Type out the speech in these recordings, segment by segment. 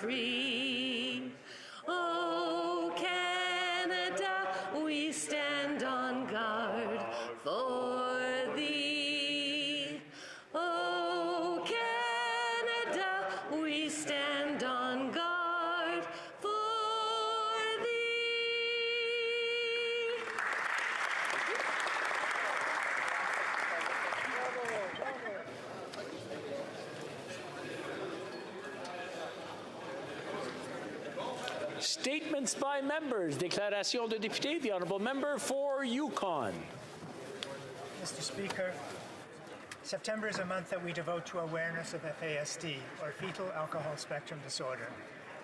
free. Oh, Canada, we stand on guard for thee. Oh, Canada, we stand on guard for thee. Statements by members. Déclaration de député. The Honourable Member for Yukon. Mr. Speaker, September is a month that we devote to awareness of FASD, or fetal alcohol spectrum disorder.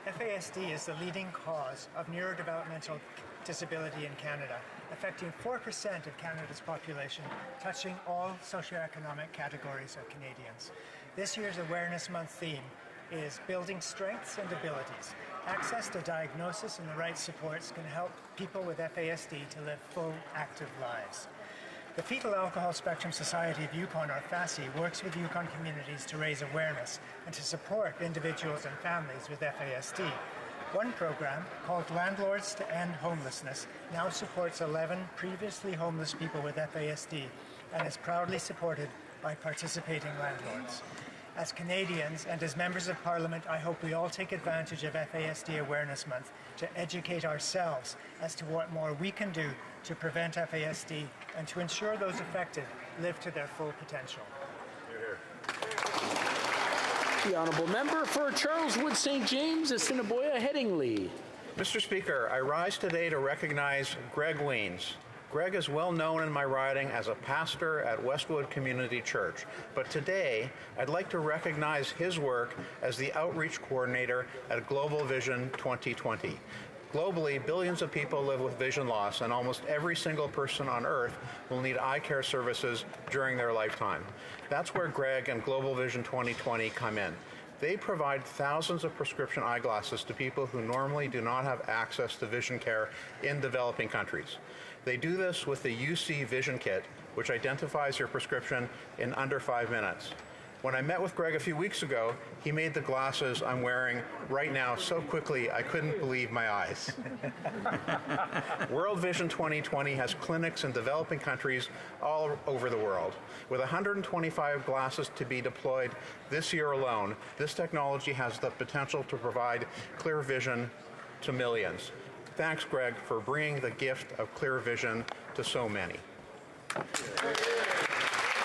FASD is the leading cause of neurodevelopmental disability in Canada, affecting 4% of Canada's population, touching all socioeconomic categories of Canadians. This year's Awareness Month theme is Building Strengths and Abilities. Access to diagnosis and the right supports can help people with FASD to live full, active lives. The Fetal Alcohol Spectrum Society of Yukon, or FASI, works with Yukon communities to raise awareness and to support individuals and families with FASD. One program, called Landlords to End Homelessness, now supports 11 previously homeless people with FASD and is proudly supported by participating landlords. As Canadians and as members of Parliament, I hope we all take advantage of FASD Awareness Month to educate ourselves as to what more we can do to prevent FASD and to ensure those affected live to their full potential. The Honourable Member for Charleswood St. James, Assiniboia Headingley. Mr. Speaker, I rise today to recognize Greg Weens. Greg is well known in my riding as a pastor at Westwood Community Church, but today I'd like to recognize his work as the outreach coordinator at Global Vision 2020. Globally, billions of people live with vision loss, and almost every single person on Earth will need eye care services during their lifetime. That's where Greg and Global Vision 2020 come in. They provide thousands of prescription eyeglasses to people who normally do not have access to vision care in developing countries. They do this with the HoC Vision Kit, which identifies your prescription in under 5 minutes. When I met with Greg a few weeks ago, he made the glasses I'm wearing right now so quickly I couldn't believe my eyes. World Vision 2020 has clinics in developing countries all over the world. With 125 glasses to be deployed this year alone, this technology has the potential to provide clear vision to millions. Thanks, Greg, for bringing the gift of clear vision to so many.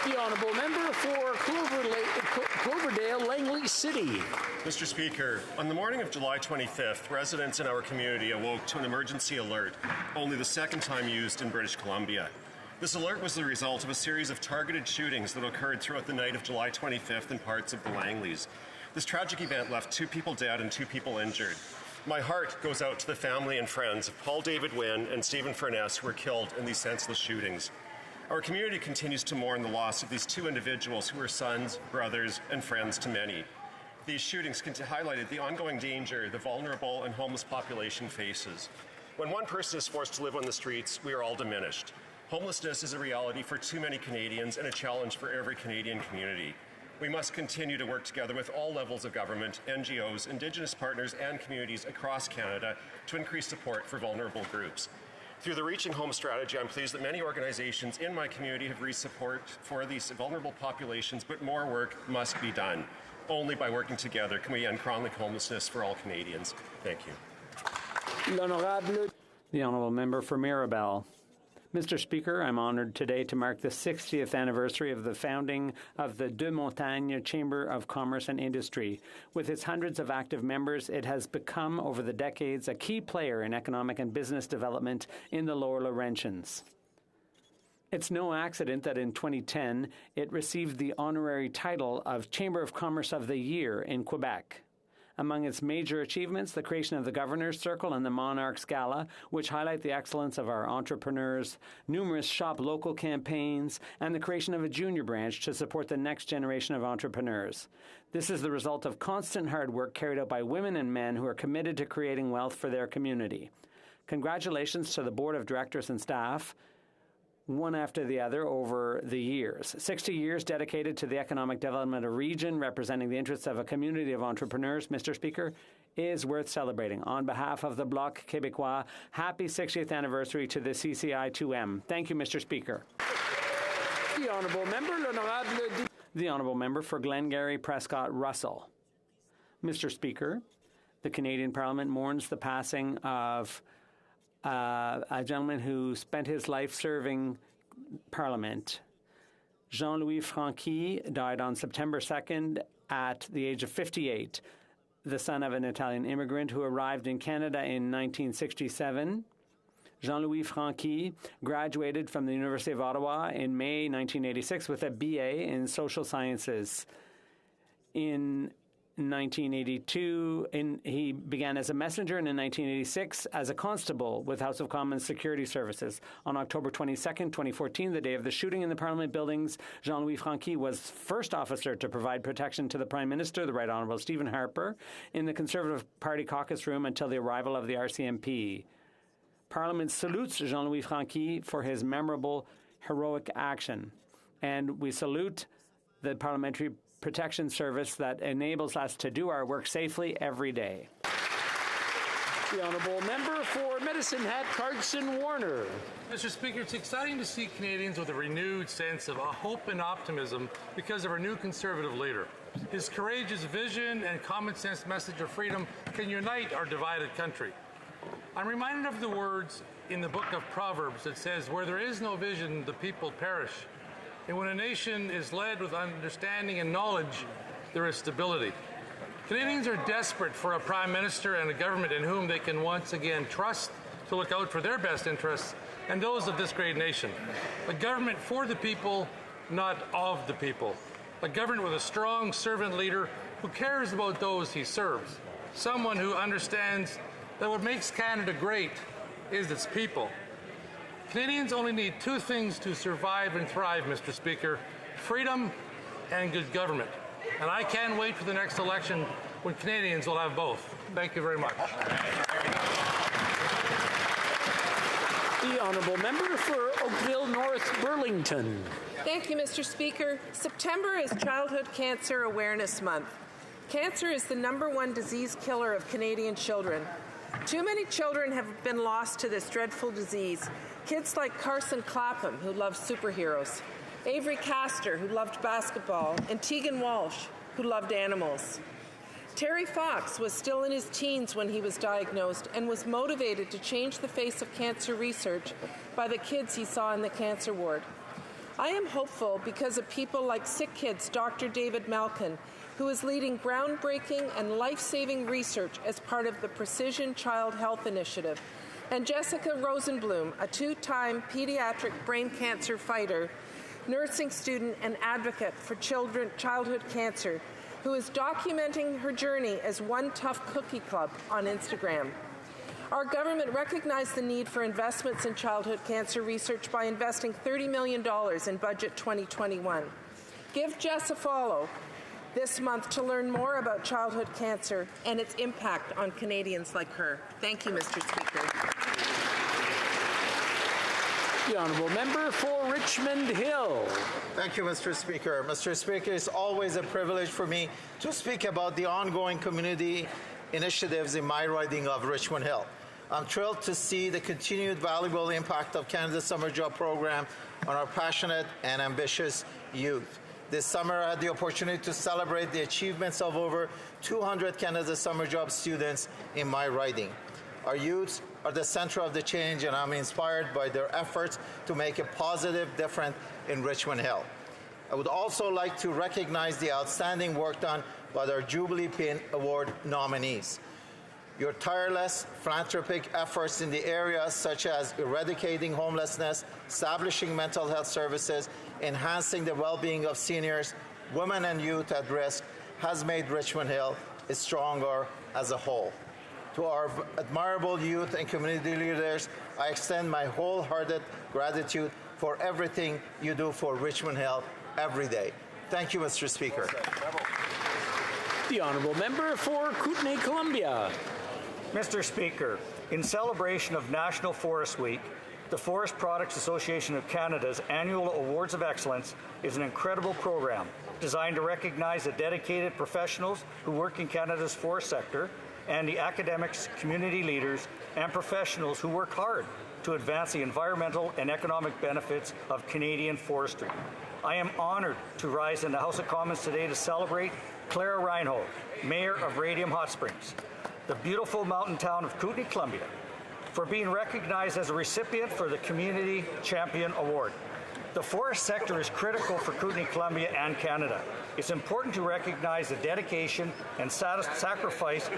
The Honourable Member for Cloverdale, Langley City. Mr. Speaker, on the morning of July 25th, residents in our community awoke to an emergency alert, only the second time used in British Columbia. This alert was the result of a series of targeted shootings that occurred throughout the night of July 25th in parts of the Langleys. This tragic event left 2 people dead and 2 people injured. My heart goes out to the family and friends of Paul David Wynn and Stephen Furness, who were killed in these senseless shootings. Our community continues to mourn the loss of these 2 individuals who were sons, brothers, and friends to many. These shootings highlighted the ongoing danger the vulnerable and homeless population faces. When one person is forced to live on the streets, we are all diminished. Homelessness is a reality for too many Canadians and a challenge for every Canadian community. We must continue to work together with all levels of government, NGOs, Indigenous partners, and communities across Canada to increase support for vulnerable groups. Through the Reaching Home strategy, I'm pleased that many organizations in my community have raised support for these vulnerable populations, but more work must be done. Only by working together can we end chronic homelessness for all Canadians. Thank you. The Honourable Member for Mirabel. Mr. Speaker, I'm honoured today to mark the 60th anniversary of the founding of the Deux Montagnes Chamber of Commerce and Industry. With its hundreds of active members, it has become, over the decades, a key player in economic and business development in the Lower Laurentians. It's no accident that in 2010, it received the honorary title of Chamber of Commerce of the Year in Quebec. Among its major achievements, the creation of the Governor's Circle and the Monarch's Gala, which highlight the excellence of our entrepreneurs, numerous Shop Local campaigns, and the creation of a junior branch to support the next generation of entrepreneurs. This is the result of constant hard work carried out by women and men who are committed to creating wealth for their community. Congratulations to the Board of Directors and staff, one after the other over the years. 60 years dedicated to the economic development of a region, representing the interests of a community of entrepreneurs, Mr. Speaker, is worth celebrating. On behalf of the Bloc Québécois, happy 60th anniversary to the CCI-2M. Thank you, Mr. Speaker. The Honourable Member for Glengarry Prescott Russell. Mr. Speaker, the Canadian Parliament mourns the passing of a gentleman who spent his life serving Parliament. Jean-Louis Franchi died on September 2nd at the age of 58, the son of an Italian immigrant who arrived in Canada in 1967. Jean-Louis Franchi graduated from the University of Ottawa in May 1986 with a BA in Social Sciences. In 1982, he began as a messenger, and in 1986 as a constable with House of Commons Security Services. On October 22nd, 2014, the day of the shooting in the Parliament buildings, Jean-Louis Franchi was first officer to provide protection to the Prime Minister, the Right Honourable Stephen Harper, in the Conservative Party caucus room until the arrival of the RCMP. Parliament salutes Jean-Louis Franchi for his memorable, heroic action, and we salute the Parliamentary Protection Service that enables us to do our work safely every day. The Honourable Member for Medicine Hat, Carson Warner. Mr. Speaker, it's exciting to see Canadians with a renewed sense of hope and optimism because of our new Conservative leader. His courageous vision and common sense message of freedom can unite our divided country. I'm reminded of the words in the book of Proverbs that says, "Where there is no vision, the people perish. And when a nation is led with understanding and knowledge, there is stability." Canadians are desperate for a Prime Minister and a government in whom they can once again trust to look out for their best interests and those of this great nation. A government for the people, not of the people. A government with a strong servant leader who cares about those he serves. Someone who understands that what makes Canada great is its people. Canadians only need two things to survive and thrive, Mr. Speaker: freedom and good government. And I can't wait for the next election when Canadians will have both. Thank you very much. The Honourable Member for Oakville North Burlington. Thank you, Mr. Speaker. September is Childhood Cancer Awareness Month. Cancer is the #1 disease killer of Canadian children. Too many children have been lost to this dreadful disease. Kids like Carson Clapham, who loved superheroes, Avery Castor, who loved basketball, and Tegan Walsh, who loved animals. Terry Fox was still in his teens when he was diagnosed and was motivated to change the face of cancer research by the kids he saw in the cancer ward. I am hopeful because of people like Sick Kids' Dr. David Malkin, who is leading groundbreaking and life-saving research as part of the Precision Child Health Initiative, and Jessica Rosenblum, a 2-time pediatric brain cancer fighter, nursing student and advocate for childhood cancer, who is documenting her journey as One Tough Cookie Club on Instagram. Our government recognized the need for investments in childhood cancer research by investing $30 million in Budget 2021. Give Jess a follow this month to learn more about childhood cancer and its impact on Canadians like her. Thank you, Mr. Speaker. The Honourable Member for Richmond Hill. Thank you, Mr. Speaker. Mr. Speaker, it's always a privilege for me to speak about the ongoing community initiatives in my riding of Richmond Hill. I'm thrilled to see the continued valuable impact of Canada's Summer Job Program on our passionate and ambitious youth. This summer, I had the opportunity to celebrate the achievements of over 200 Canada Summer Job students in my riding. Our youths are the center of the change, and I'm inspired by their efforts to make a positive difference in Richmond Hill. I would also like to recognize the outstanding work done by our Jubilee Pin Award nominees. Your tireless philanthropic efforts in the areas such as eradicating homelessness, establishing mental health services, enhancing the well-being of seniors, women and youth at risk has made Richmond Hill stronger as a whole. To our admirable youth and community leaders, I extend my wholehearted gratitude for everything you do for Richmond Hill every day. Thank you, Mr. Speaker. The Honourable Member for Kootenay, Columbia. Mr. Speaker, in celebration of National Forest Week, The Forest Products Association of Canada's annual Awards of Excellence is an incredible program designed to recognize the dedicated professionals who work in Canada's forest sector and the academics, community leaders, and professionals who work hard to advance the environmental and economic benefits of Canadian forestry. I am honored to rise in the House of Commons today to celebrate Clara Reinhold, Mayor of Radium Hot Springs, the beautiful mountain town of Kootenay, Columbia, for being recognized as a recipient for the Community Champion Award. The forest sector is critical for Kootenay, Columbia, and Canada. It's important to recognize the dedication and sacrifice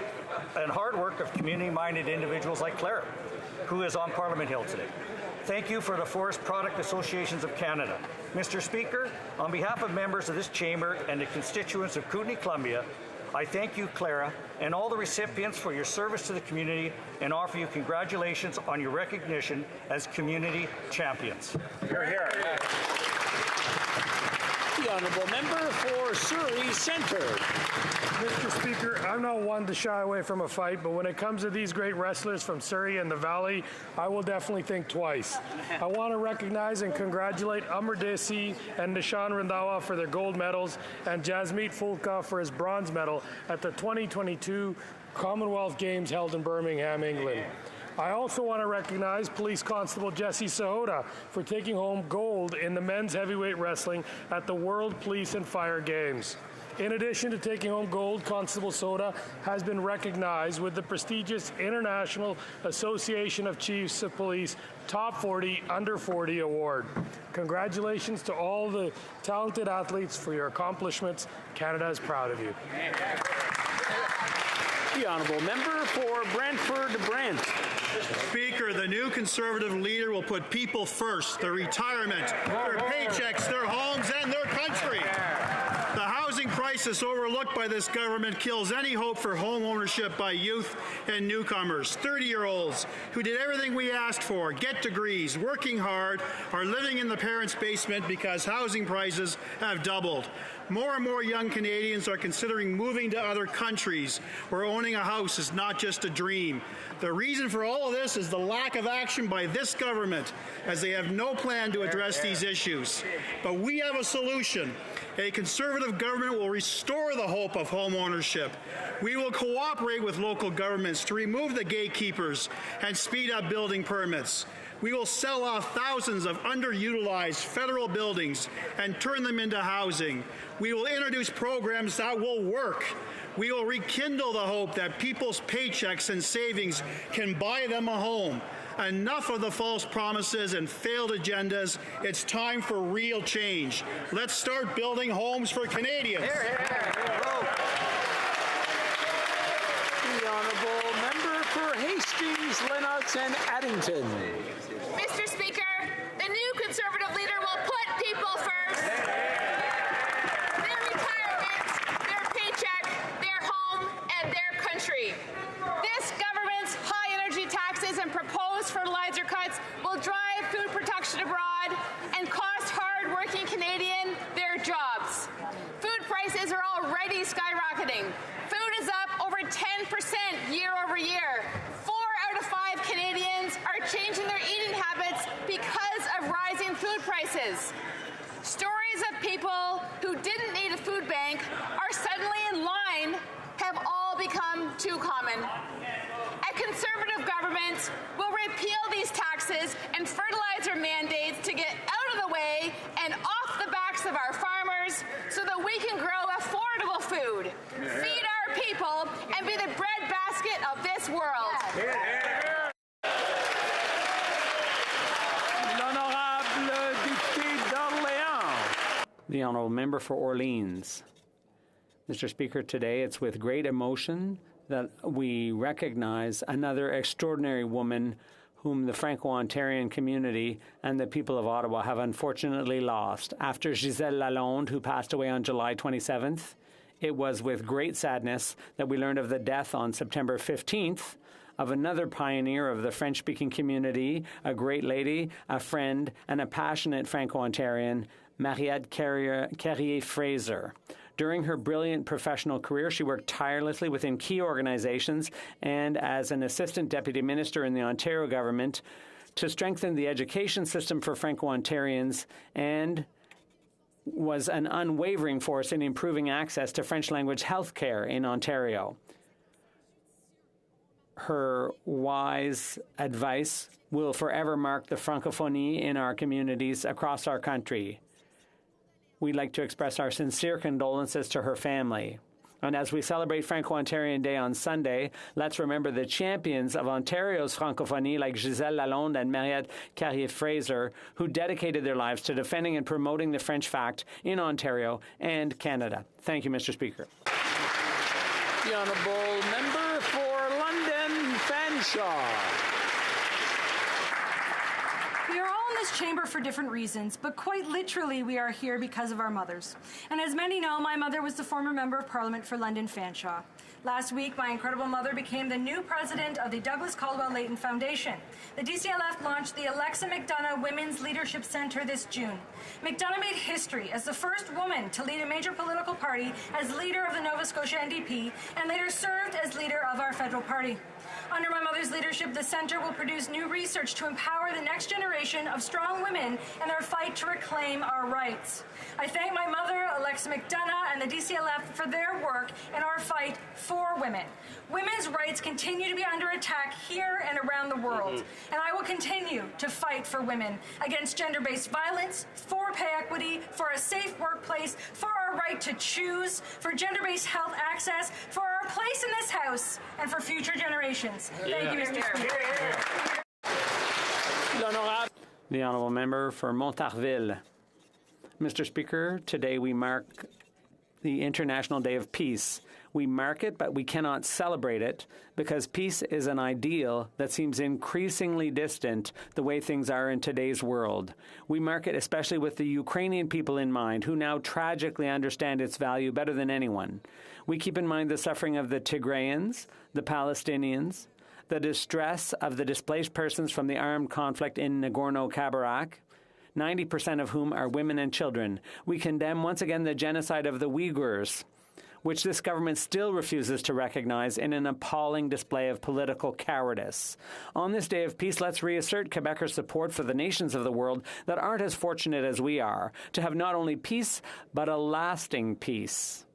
and hard work of community-minded individuals like Clara, who is on Parliament Hill today. Thank you for the Forest Product Associations of Canada. Mr. Speaker, on behalf of members of this chamber and the constituents of Kootenay, Columbia, I thank you, Clara, and all the recipients for your service to the community and offer you congratulations on your recognition as community champions. Hear, hear. The honourable member for Surrey Centre. Mr. Speaker, I'm not one to shy away from a fight, but when it comes to these great wrestlers from Surrey and the Valley, I will definitely think twice. I want to recognize and congratulate Amr Desi and Nishan Randhawa for their gold medals and Jasmeet Fulka for his bronze medal at the 2022 Commonwealth Games held in Birmingham, England. I also want to recognize Police Constable Jesse Sahota for taking home gold in the men's heavyweight wrestling at the World Police and Fire Games. In addition to taking home gold, Constable Soda has been recognized with the prestigious International Association of Chiefs of Police Top 40 Under 40 Award. Congratulations to all the talented athletes for your accomplishments. Canada is proud of you. The honourable member for Brantford-Brant. Speaker, the new Conservative leader will put people first, their retirement, their paychecks, their homes, and their country. The housing crisis overlooked by this government kills any hope for home ownership by youth and newcomers. 30-year-olds who did everything we asked for, get degrees, working hard, are living in the parents' basement because housing prices have doubled. More and more young Canadians are considering moving to other countries where owning a house is not just a dream. The reason for all of this is the lack of action by this government, as they have no plan to address these issues. But we have a solution. A Conservative government will restore the hope of home ownership. We will cooperate with local governments to remove the gatekeepers and speed up building permits. We will sell off thousands of underutilized federal buildings and turn them into housing. We will introduce programs that will work. We will rekindle the hope that people's paychecks and savings can buy them a home. Enough of the false promises and failed agendas. It's time for real change. Let's start building homes for Canadians. The honourable member for Hastings, Lennox and Addington. Mr. Speaker, the new Conservative leader will put people first. Their retirement, their paycheck, their home, and their country. This government's high energy taxes and proposed fertilizer cuts will drive food production abroad and cost hard-working Canadians their jobs. Food prices are already skyrocketing. Food is up over 10% year over year. 4 out of 5 Canadians are changing their eating habits because of rising food prices. Stories of people who didn't need a food bank are suddenly in line have all become too common. A Conservative government will repeal these taxes and fertilizer mandates to get out of the way and off the backs of our farmers so that we can grow affordable food, feed our people, and be the breadbasket of this world. L'honorable député d'Orléans. The honourable member for Orleans. Mr. Speaker, today it's with great emotion that we recognize another extraordinary woman whom the Franco-Ontarian community and the people of Ottawa have unfortunately lost. After Gisèle Lalonde, who passed away on July 27th, it was with great sadness that we learned of the death on September 15th of another pioneer of the French-speaking community, a great lady, a friend, and a passionate Franco-Ontarian, Mariette Carrier-Fraser. During her brilliant professional career, she worked tirelessly within key organizations and as an assistant deputy minister in the Ontario government to strengthen the education system for Franco-Ontarians and was an unwavering force in improving access to French-language health care in Ontario. Her wise advice will forever mark the francophonie in our communities across our country. We'd like to express our sincere condolences to her family. And as we celebrate Franco-Ontarian Day on Sunday, let's remember the champions of Ontario's francophonie like Gisèle Lalonde and Mariette Carrier-Fraser, who dedicated their lives to defending and promoting the French fact in Ontario and Canada. Thank you, Mr. Speaker. The honourable member for London Fanshawe. We are all in this chamber for different reasons, but quite literally we are here because of our mothers. And as many know, my mother was the former Member of Parliament for London Fanshawe. Last week, my incredible mother became the new president of the Douglas Caldwell-Leighton Foundation. The DCLF launched the Alexa McDonough Women's Leadership Centre this June. McDonough made history as the first woman to lead a major political party as leader of the Nova Scotia NDP and later served as leader of our federal party. Under my mother's leadership, the Centre will produce new research to empower the next generation of strong women in their fight to reclaim our rights. I thank my mother, Alexa McDonough, and the DCLF for their work in our fight for women. Women's rights continue to be under attack here and around the world, and I will continue to fight for women against gender-based violence, for pay equity, for a safe workplace, for our right to choose, for gender-based health access, for our place in this House, and for future generations. Thank you, Mr. Speaker. The honourable member for Montarville. Mr. Speaker, today we mark the International Day of Peace. We mark it, but we cannot celebrate it because peace is an ideal that seems increasingly distant the way things are in today's world. We mark it especially with the Ukrainian people in mind, who now tragically understand its value better than anyone. We keep in mind the suffering of the Tigrayans, the Palestinians, the distress of the displaced persons from the armed conflict in Nagorno-Karabakh, 90% of whom are women and children. We condemn once again the genocide of the Uyghurs, which this government still refuses to recognize in an appalling display of political cowardice. On this day of peace, let's reassert Quebecers' support for the nations of the world that aren't as fortunate as we are to have not only peace, but a lasting peace.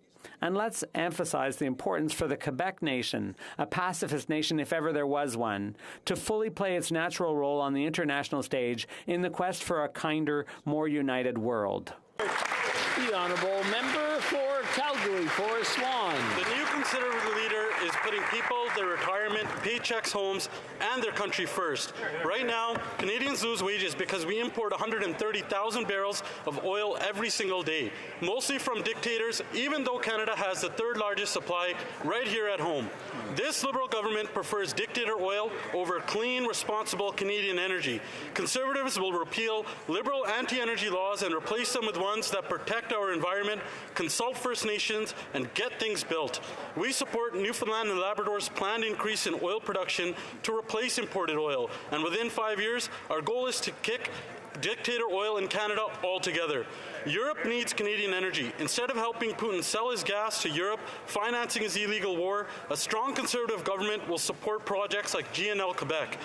And let's emphasize the importance for the Quebec nation, a pacifist nation if ever there was one, to fully play its natural role on the international stage in the quest for a kinder, more united world. The honourable member for Calgary, Forest Lawn. The new Conservative leader is putting people, their retirement, paychecks, homes, and their country first. Right now, Canadians lose wages because we import 130,000 barrels of oil every single day, mostly from dictators, even though Canada has the third largest supply right here at home. This Liberal government prefers dictator oil over clean, responsible Canadian energy. Conservatives will repeal Liberal anti-energy laws and replace them with ones that protect our environment, consult First Nations, and get things built. We support Newfoundland and Labrador's planned increase in oil production to replace imported oil, and within 5 years, our goal is to kick dictator oil in Canada altogether. Europe needs Canadian energy. Instead of helping Putin sell his gas to Europe, financing his illegal war, a strong Conservative government will support projects like GNL Quebec.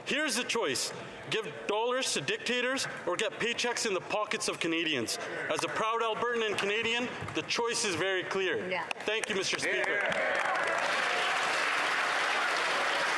Here's the choice. Give dollars to dictators or get paychecks in the pockets of Canadians. As a proud Albertan and Canadian, the choice is very clear. Yeah. Thank you, Mr. Speaker.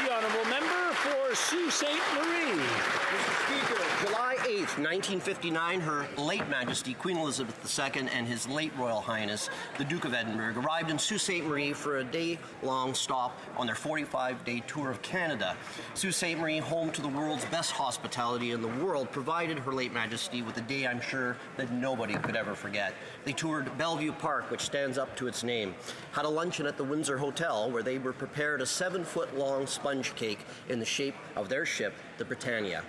The honourable member for Sault Ste. Marie. Mr. Speaker, July 8th, 1959, Her late Majesty Queen Elizabeth II and His late Royal Highness, the Duke of Edinburgh, arrived in Sault Ste. Marie for a day-long stop on their 45-day tour of Canada. Sault Ste. Marie, home to the world's best hospitality in the world, provided Her late Majesty with a day I'm sure that nobody could ever forget. They toured Bellevue Park, which stands up to its name, had a luncheon at the Windsor Hotel, where they were prepared a 7-foot-long sponge cake in the shape of their ship, the Britannia.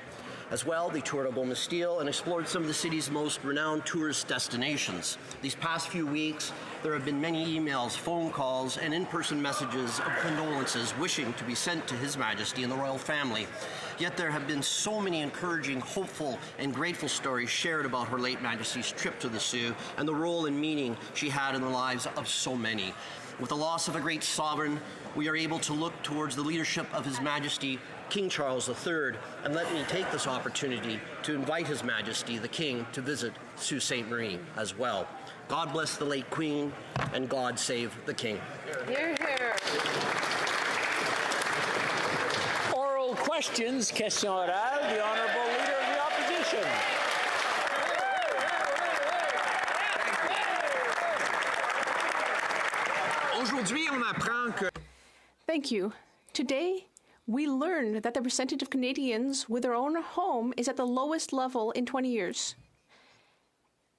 As well, they toured Beaumestille and explored some of the city's most renowned tourist destinations. These past few weeks, there have been many emails, phone calls, and in-person messages of condolences wishing to be sent to His Majesty and the royal family. Yet there have been so many encouraging, hopeful, and grateful stories shared about Her late Majesty's trip to the Sioux and the role and meaning she had in the lives of so many. With the loss of a great sovereign, we are able to look towards the leadership of His Majesty King Charles III, and let me take this opportunity to invite His Majesty the King to visit Sault Ste. Marie as well. God bless the late Queen, and God save the King. Hear, hear. Oral questions, question orale, the Honourable Leader of the Opposition. Thank you. Today, we learned that the percentage of Canadians with their own home is at the lowest level in 20 years.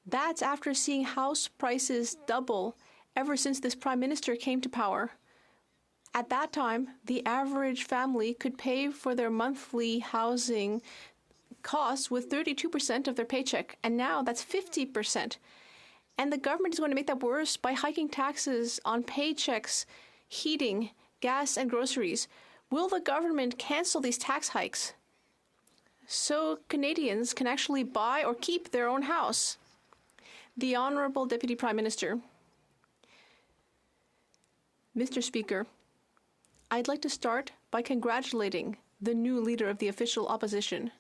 That's after seeing house prices double ever since this Prime Minister came to power. At that time, the average family could pay for their monthly housing costs with 32% of their paycheck, and now that's 50%. And the government is going to make that worse by hiking taxes on paychecks, heating, gas, and groceries. Will the government cancel these tax hikes so Canadians can actually buy or keep their own house? The Honourable Deputy Prime Minister. Mr. Speaker, I'd like to start by congratulating the new leader of the official opposition.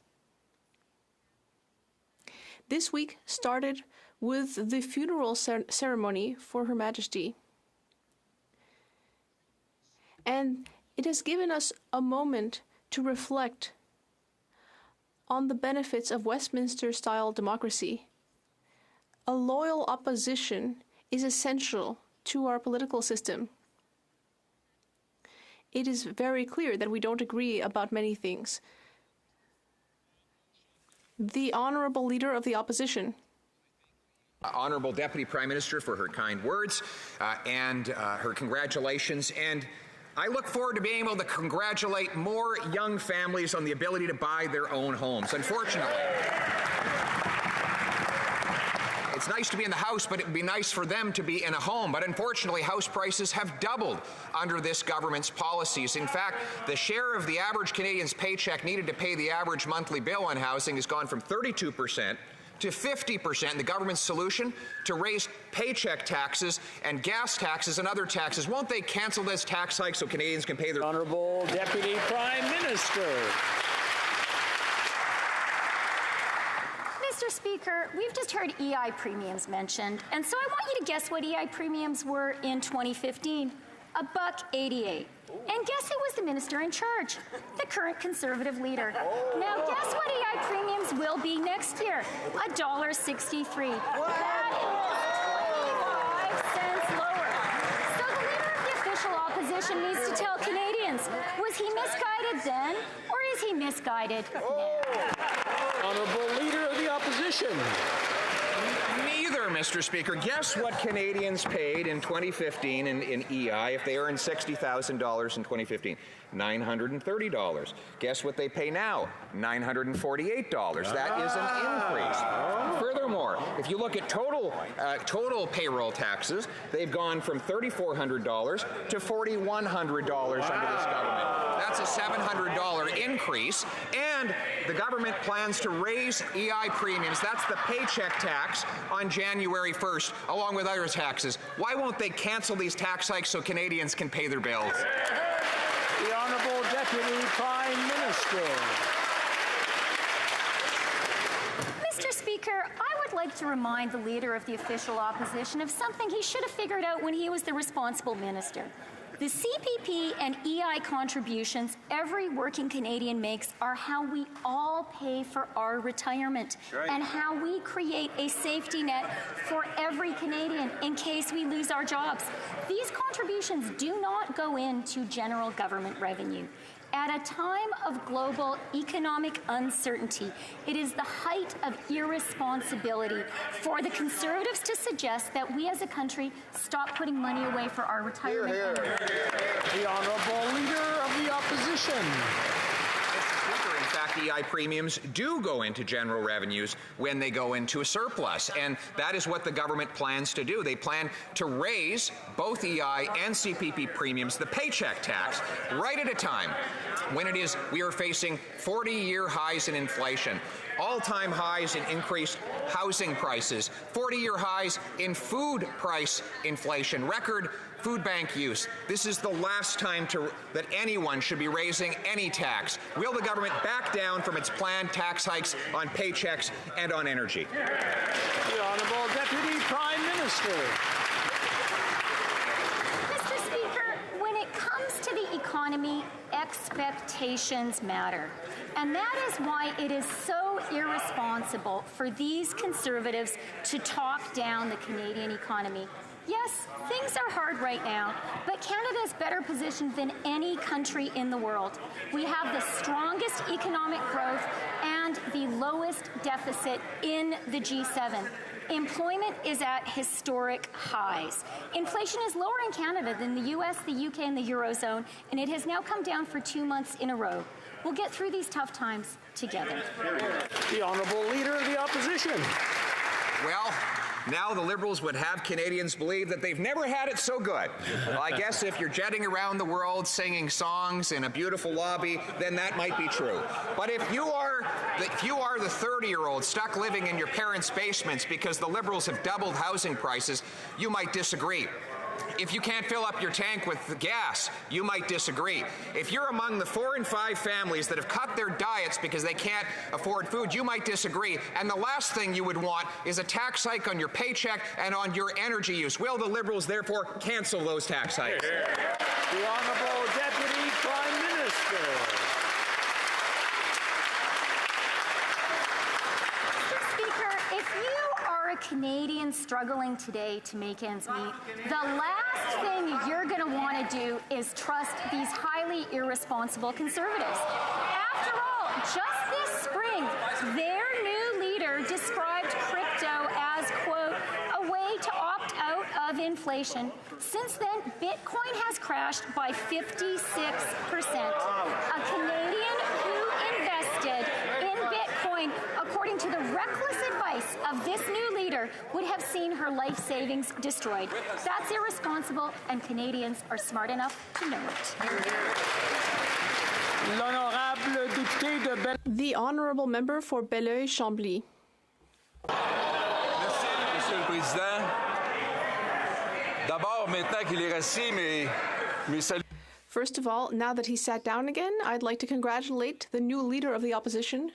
This week started with the funeral ceremony for Her Majesty. And it has given us a moment to reflect on the benefits of Westminster-style democracy. A loyal opposition is essential to our political system. It is very clear that we don't agree about many things. The Honourable Leader of the Opposition. Honourable Deputy Prime Minister, for her kind words and her congratulations. And I look forward to being able to congratulate more young families on the ability to buy their own homes. Unfortunately, it's nice to be in the house, but it would be nice for them to be in a home. But unfortunately, house prices have doubled under this government's policies. In fact, the share of the average Canadian's paycheck needed to pay the average monthly bill on housing has gone from 32% to 50%. The government's solution to raise paycheck taxes and gas taxes and other taxes. Won't they cancel this tax hike so Canadians can pay their... Honourable Deputy Prime Minister. Mr. Speaker, we've just heard EI premiums mentioned, and so I want you to guess what EI premiums were in 2015. $1.88. And guess who was the minister in charge? The current Conservative leader. Now guess what EI premiums will be next year? $1.63. That is 25 cents lower. So the leader of the official opposition needs to tell Canadians, was he misguided then, or is he misguided now? Honourable Leader of the Opposition. Neither, Mr. Speaker. Guess what Canadians paid in 2015 in EI if they earned $60,000 in 2015? $930. Guess what they pay now? $948. That is an increase. Furthermore, if you look at total payroll taxes, they've gone from $3,400 to $4,100 under this government. That's a $700 increase, and the government plans to raise EI premiums. That's the paycheck tax on January 1st, along with other taxes. Why won't they cancel these tax hikes so Canadians can pay their bills? The Honourable Deputy Prime Minister. Mr. Speaker, I would like to remind the Leader of the official opposition of something he should have figured out when he was the responsible minister. The CPP and EI contributions every working Canadian makes are how we all pay for our retirement and how we create a safety net for every Canadian in case we lose our jobs. These contributions do not go into general government revenue. At a time of global economic uncertainty, it is the height of irresponsibility for the Conservatives to suggest that we as a country stop putting money away for our retirement. Hear, hear. The Honourable Leader of the Opposition. In fact, EI premiums do go into general revenues when they go into a surplus, and that is what the government plans to do. They plan to raise both EI and CPP premiums, the paycheck tax, right at a time when we are facing 40-year highs in inflation, all-time highs in increased housing prices, 40-year highs in food price inflation, record food bank use. This is the last time that anyone should be raising any tax. Will the government back down from its planned tax hikes on paychecks and on energy? The Honourable Deputy Prime Minister. Mr. Speaker, when it comes to the economy, expectations matter. And that is why it is so irresponsible for these Conservatives to talk down the Canadian economy. Yes, things are hard right now, but Canada is better positioned than any country in the world. We have the strongest economic growth and the lowest deficit in the G7. Employment is at historic highs. Inflation is lower in Canada than the US, the UK, and the Eurozone, and it has now come down for 2 months in a row. We'll get through these tough times together. The Honourable Leader of the Opposition. Well, now the Liberals would have Canadians believe that they've never had it so good. Well, I guess if you're jetting around the world singing songs in a beautiful lobby, then that might be true. But if you are the 30-year-old stuck living in your parents' basements because the Liberals have doubled housing prices, you might disagree. If you can't fill up your tank with the gas, you might disagree. If you're among the 4 and 5 families that have cut their diets because they can't afford food, you might disagree. And the last thing you would want is a tax hike on your paycheck and on your energy use. Will the Liberals therefore cancel those tax hikes? The Honourable Deputy Prime Minister. Canadian struggling today to make ends meet, the last thing you're going to want to do is trust these highly irresponsible Conservatives. After all, just this spring, their new leader described crypto as, quote, a way to opt out of inflation. Since then, Bitcoin has crashed by 56%. A Canadian who invested in Bitcoin, according to the reckless advice of this new leader, would have seen her life savings destroyed. That's irresponsible, and Canadians are smart enough to know it. The Honourable Member for Belleuil-Chambly. Merci, Monsieur le Président. D'abord, maintenant qu'il est assis, mes saluts. First of all, now that he sat down again, I'd like to congratulate the new leader of the opposition.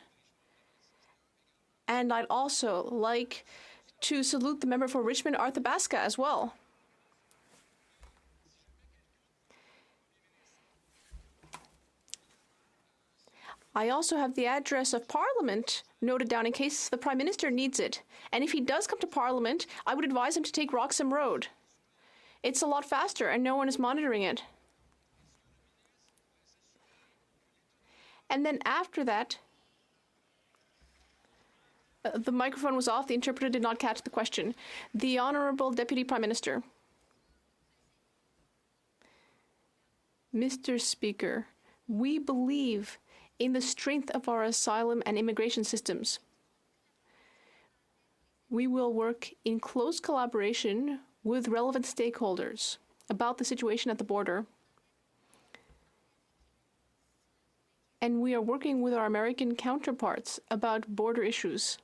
And I'd also like to salute the member for Richmond, Arthabaska, as well. I also have the address of Parliament noted down in case the Prime Minister needs it. And if he does come to Parliament, I would advise him to take Roxham Road. It's a lot faster and no one is monitoring it. And then after that, the microphone was off. The interpreter did not catch the question. The Honourable Deputy Prime Minister. Mr. Speaker, we believe in the strength of our asylum and immigration systems. We will work in close collaboration with relevant stakeholders about the situation at the border. And we are working with our American counterparts about border issues,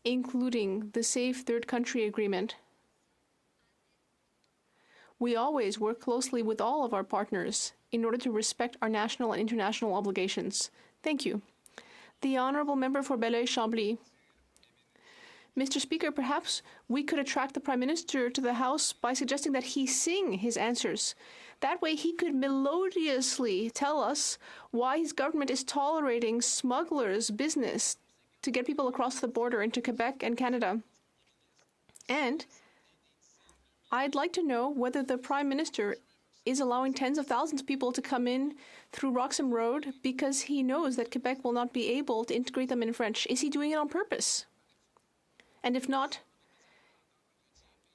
including the Safe Third Country Agreement. We always work closely with all of our partners in order to respect our national and international obligations. Thank you. The Honourable Member for Belleuil-Chambly. Mr. Speaker, perhaps we could attract the Prime Minister to the House by suggesting that he sing his answers. That way he could melodiously tell us why his government is tolerating smugglers' business to get people across the border into Quebec and Canada. And I'd like to know whether the Prime Minister is allowing tens of thousands of people to come in through Roxham Road because he knows that Quebec will not be able to integrate them in French. Is he doing it on purpose? And if not,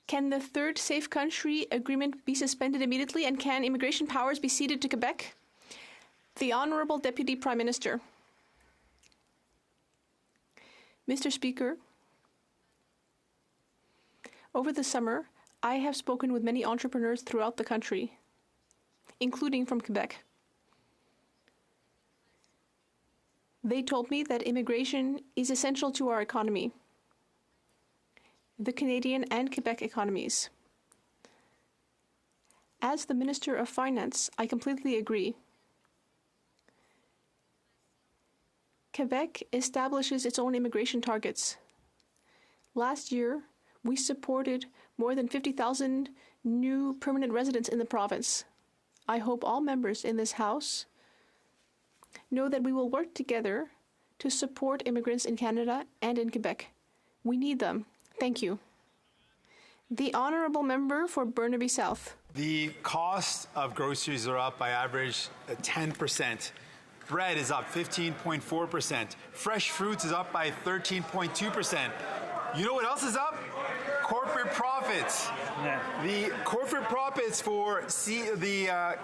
can the Third Safe Country Agreement be suspended immediately, and can immigration powers be ceded to Quebec? The Honourable Deputy Prime Minister. Mr. Speaker, over the summer, I have spoken with many entrepreneurs throughout the country, including from Quebec. They told me that immigration is essential to our economy, the Canadian and Quebec economies. As the Minister of Finance, I completely agree. Quebec establishes its own immigration targets. Last year, we supported more than 50,000 new permanent residents in the province. I hope all members in this House know that we will work together to support immigrants in Canada and in Quebec. We need them. Thank you. The Honourable Member for Burnaby South. The cost of groceries are up by average 10%. Bread is up 15.4%. Fresh fruits is up by 13.2%. You know what else is up? Corporate profits. Yeah. The corporate profits for the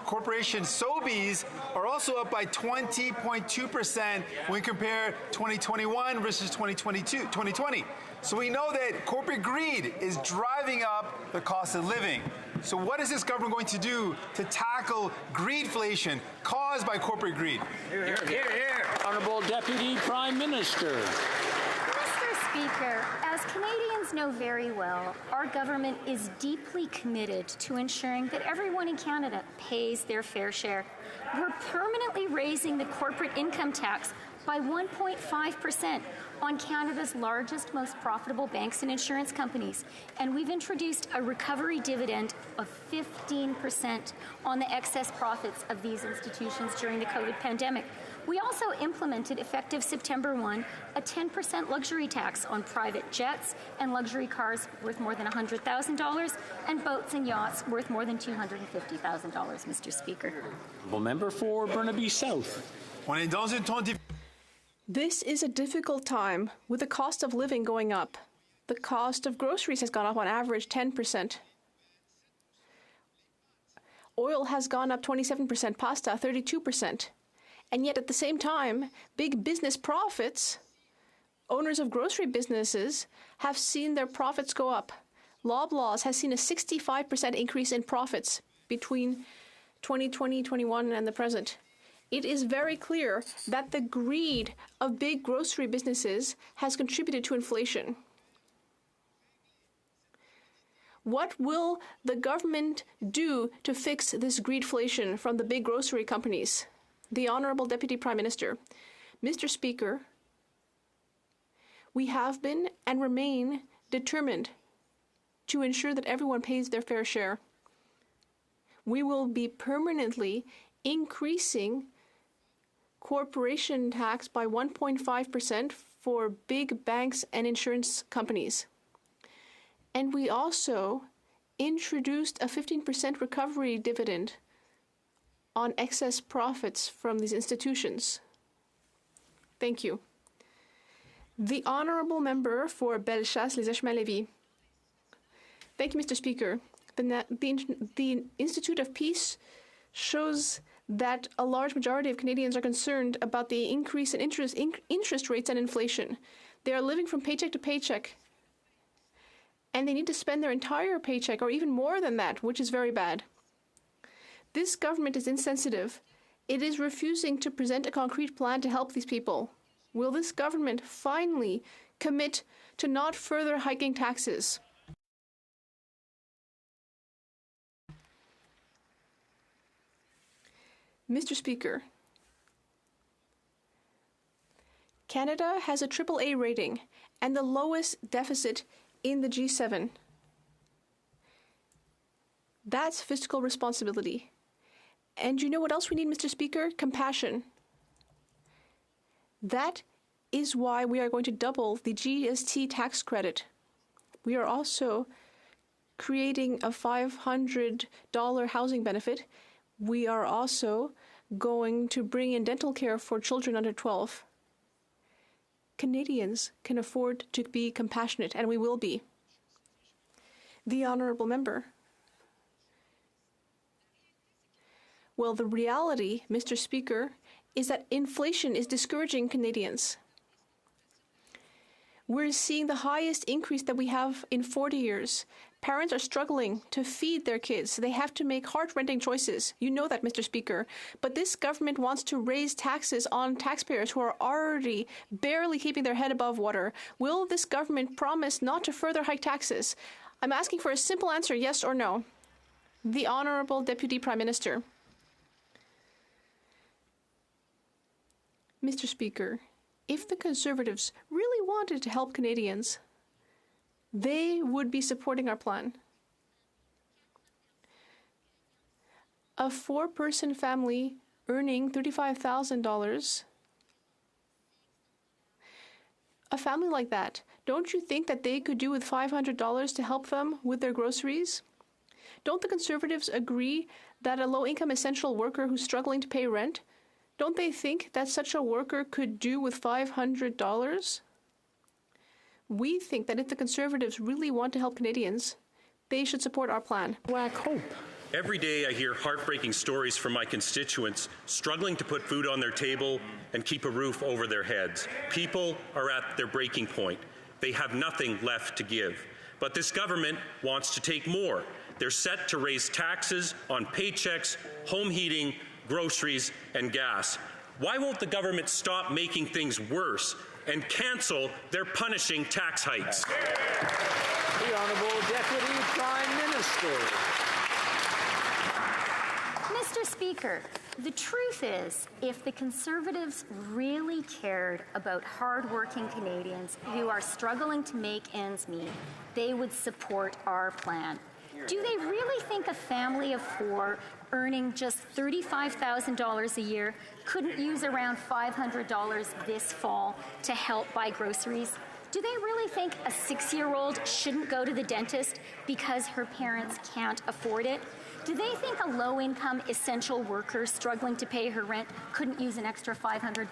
corporation Sobeys are also up by 20.2% when we compare 2021 versus 2020. So we know that corporate greed is driving up the cost of living. So what is this government going to do to tackle greedflation caused by corporate greed? Hear, hear, hear, hear. Honourable Deputy Prime Minister. Mr. Speaker, as Canadians know very well, our government is deeply committed to ensuring that everyone in Canada pays their fair share. We're permanently raising the corporate income tax by 1.5% on Canada's largest, most profitable banks and insurance companies. And we've introduced a recovery dividend of 15% on the excess profits of these institutions during the COVID pandemic. We also implemented, effective September 1, a 10% luxury tax on private jets and luxury cars worth more than $100,000 and boats and yachts worth more than $250,000, Mr. Speaker. Member for Burnaby South. This is a difficult time with the cost of living going up. The cost of groceries has gone up on average 10%. Oil has gone up 27%, pasta 32%. And yet at the same time, big business profits, owners of grocery businesses, have seen their profits go up. Loblaws has seen a 65% increase in profits between 2020, 21 and the present. It is very clear that the greed of big grocery businesses has contributed to inflation. What will the government do to fix this greedflation from the big grocery companies? The Honourable Deputy Prime Minister. Mr. Speaker, we have been and remain determined to ensure that everyone pays their fair share. We will be permanently increasing corporation tax by 1.5% for big banks and insurance companies. And we also introduced a 15% recovery dividend on excess profits from these institutions. Thank you. The Honourable Member for Bellechasse-les-Échemins-Lévis. Thank you, Mr. Speaker. The Institute of Peace shows that a large majority of Canadians are concerned about the increase in interest rates and inflation. They are living from paycheck to paycheck, and they need to spend their entire paycheck, or even more than that, which is very bad. This government is insensitive. It is refusing to present a concrete plan to help these people. Will this government finally commit to not further hiking taxes? Mr. Speaker, Canada has a AAA rating and the lowest deficit in the G7. That's fiscal responsibility. And you know what else we need, Mr. Speaker? Compassion. That is why we are going to double the GST tax credit. We are also creating a $500 housing benefit. We are also going to bring in dental care for children under 12. Canadians can afford to be compassionate, and we will be. The Honourable Member. Well, the reality, Mr. Speaker, is that inflation is discouraging Canadians. We're seeing the highest increase that we have in 40 years. Parents are struggling to feed their kids. They have to make heart-rending choices. You know that, Mr. Speaker. But this government wants to raise taxes on taxpayers who are already barely keeping their head above water. Will this government promise not to further hike taxes? I'm asking for a simple answer, yes or no. The Honourable Deputy Prime Minister. Mr. Speaker, if the Conservatives really wanted to help Canadians, they would be supporting our plan. A 4-person family earning $35,000, a family like that, don't you think that they could do with $500 to help them with their groceries? Don't the Conservatives agree that a low-income essential worker who's struggling to pay rent, don't they think that such a worker could do with $500? We think that if the Conservatives really want to help Canadians, they should support our plan. Lack hope. Every day I hear heartbreaking stories from my constituents struggling to put food on their table and keep a roof over their heads. People are at their breaking point. They have nothing left to give. But this government wants to take more. They're set to raise taxes on paychecks, home heating, groceries, and gas. Why won't the government stop making things worse and cancel their punishing tax hikes? The Honourable Deputy Prime Minister. Mr. Speaker, the truth is, if the Conservatives really cared about hard-working Canadians who are struggling to make ends meet, they would support our plan. Do they really think a family of 4 earning just $35,000 a year couldn't use around $500 this fall to help buy groceries? Do they really think a 6-year-old shouldn't go to the dentist because her parents can't afford it? Do they think a low-income essential worker struggling to pay her rent couldn't use an extra $500?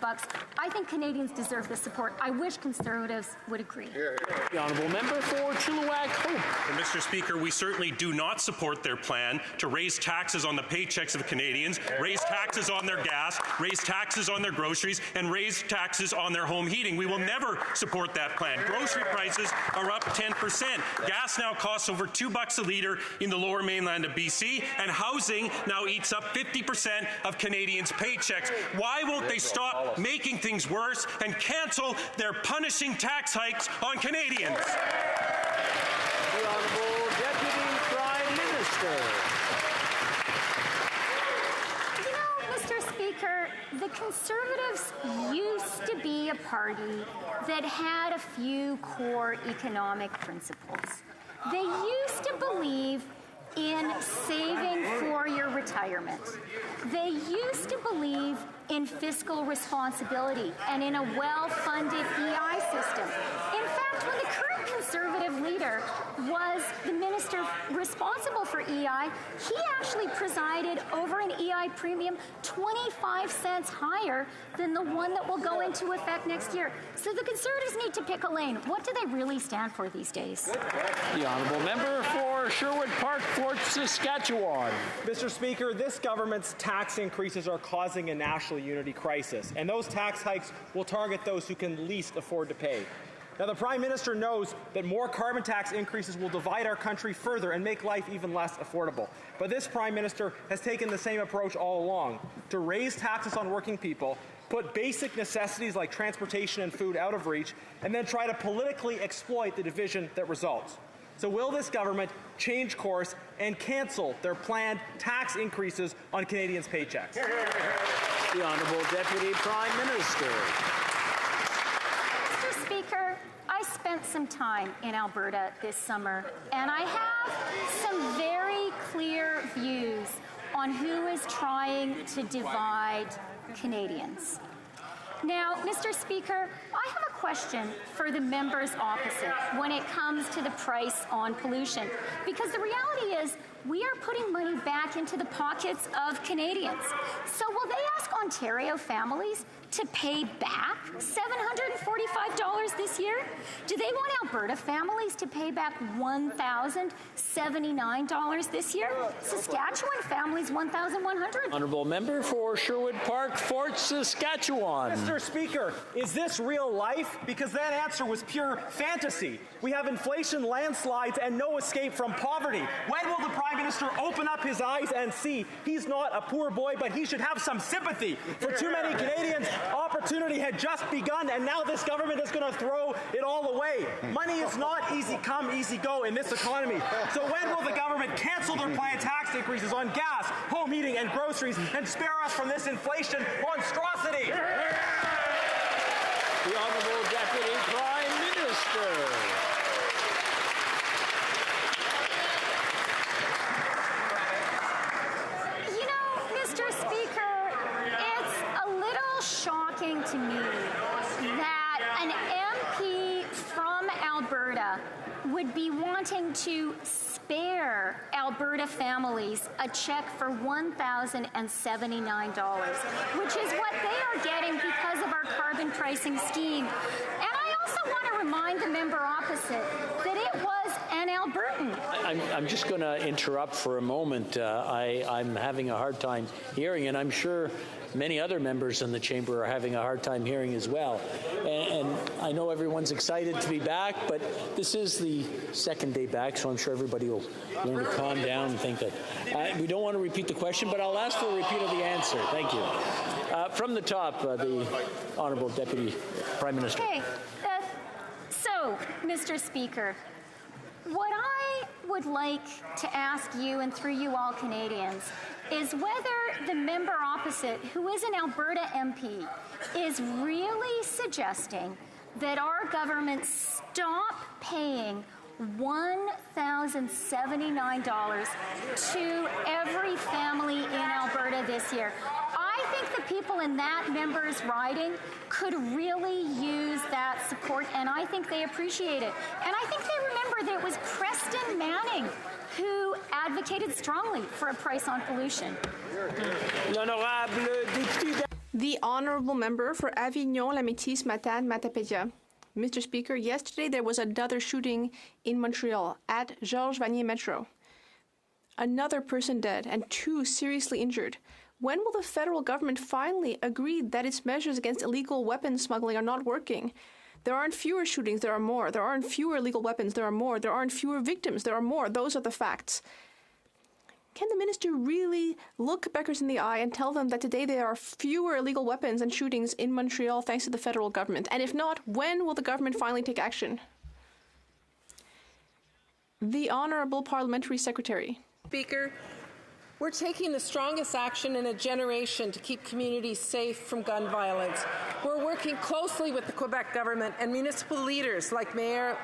I think Canadians deserve the support. I wish Conservatives would agree. The Honourable Member for Chilliwack Hope. Mr. Speaker, we certainly do not support their plan to raise taxes on the paychecks of Canadians, raise taxes on their gas, raise taxes on their groceries, and raise taxes on their home heating. We will never support that plan. Grocery prices are up 10%. Gas now costs over $2 a litre in the lower mainland of BC, and housing now eats up 50% of Canadians' paychecks. Why won't they stop making things worse and cancel their punishing tax hikes on Canadians? The Honourable Deputy Prime Minister. You know, Mr. Speaker, the Conservatives used to be a party that had a few core economic principles. They used to believe in saving for your retirement. They used to believe in fiscal responsibility and in a well-funded EI system. In fact, when the current Conservative leader was the minister responsible for EI, he actually presided over an EI premium 25 cents higher than the one that will go into effect next year. So the Conservatives need to pick a lane. What do they really stand for these days? The Honourable Member for Sherwood Park, Fort Saskatchewan. Mr. Speaker, this government's tax increases are causing a national unity crisis, and those tax hikes will target those who can least afford to pay. Now, the Prime Minister knows that more carbon tax increases will divide our country further and make life even less affordable. But this Prime Minister has taken the same approach all along, to raise taxes on working people, put basic necessities like transportation and food out of reach, and then try to politically exploit the division that results. So will this government change course and cancel their planned tax increases on Canadians' paychecks? The Honourable Deputy Prime Minister. Mr. Speaker, I spent some time in Alberta this summer, and I have some very clear views on who is trying to divide Canadians. Now, Mr. Speaker, I have a question for the members opposite when it comes to the price on pollution, because the reality is we are putting money back into the pockets of Canadians. So will they ask Ontario families to pay back $745 this year? Do they want Alberta families to pay back $1,079 this year? Saskatchewan families $1,100. Honourable Member for Sherwood Park, Fort Saskatchewan. Mr. Speaker, is this real life? Because that answer was pure fantasy. We have inflation, landslides, and no escape from poverty. When will the Prime Minister minister open up his eyes and see he's not a poor boy, but he should have some sympathy. For too many Canadians, opportunity had just begun, and now this government is going to throw it all away. Money is not easy come, easy go in this economy. So when will the government cancel their planned tax increases on gas, home heating, and groceries and spare us from this inflation monstrosity? The Honourable Deputy Prime Minister. You know, Mr. Speaker, it's a little shocking to me that an MP from Alberta would be wanting to spare Alberta families a check for $1,079, which is what they are getting because of our carbon pricing scheme. And I also want to remind the member opposite that it was an Albertan. I'm just going to interrupt for a moment. I'm having a hard time hearing, and I'm sure many other members in the chamber are having a hard time hearing as well. And I know everyone's excited to be back, but this is the second day back, so I'm sure everybody will learn to calm down and think that. We don't want to repeat the question, but I'll ask for a repeat of the answer. Thank you. From the top, the Honourable Deputy Prime Minister. Okay, so, Mr. Speaker, what I would like to ask you, and through you all Canadians, is whether the member opposite, who is an Alberta MP, is really suggesting that our government stop paying $1,079 to every family in Alberta this year. I think the people in that member's riding could really use that support, and I think they appreciate it. And I think they remember that it was Preston Manning who advocated strongly for a price on pollution. The Honourable Member for Avignon, La Métis, Matane, Matapédia. Mr. Speaker, yesterday there was another shooting in Montreal at Georges Vanier Metro. Another person dead and 2 seriously injured. When will the federal government finally agree that its measures against illegal weapons smuggling are not working? There aren't fewer shootings, there are more. There aren't fewer illegal weapons, there are more. There aren't fewer victims, there are more. Those are the facts. Can the minister really look Quebecers in the eye and tell them that today there are fewer illegal weapons and shootings in Montreal thanks to the federal government? And if not, when will the government finally take action? The Honourable Parliamentary Secretary. Speaker, we're taking the strongest action in a generation to keep communities safe from gun violence. We're working closely with the Quebec government and municipal leaders like Mayor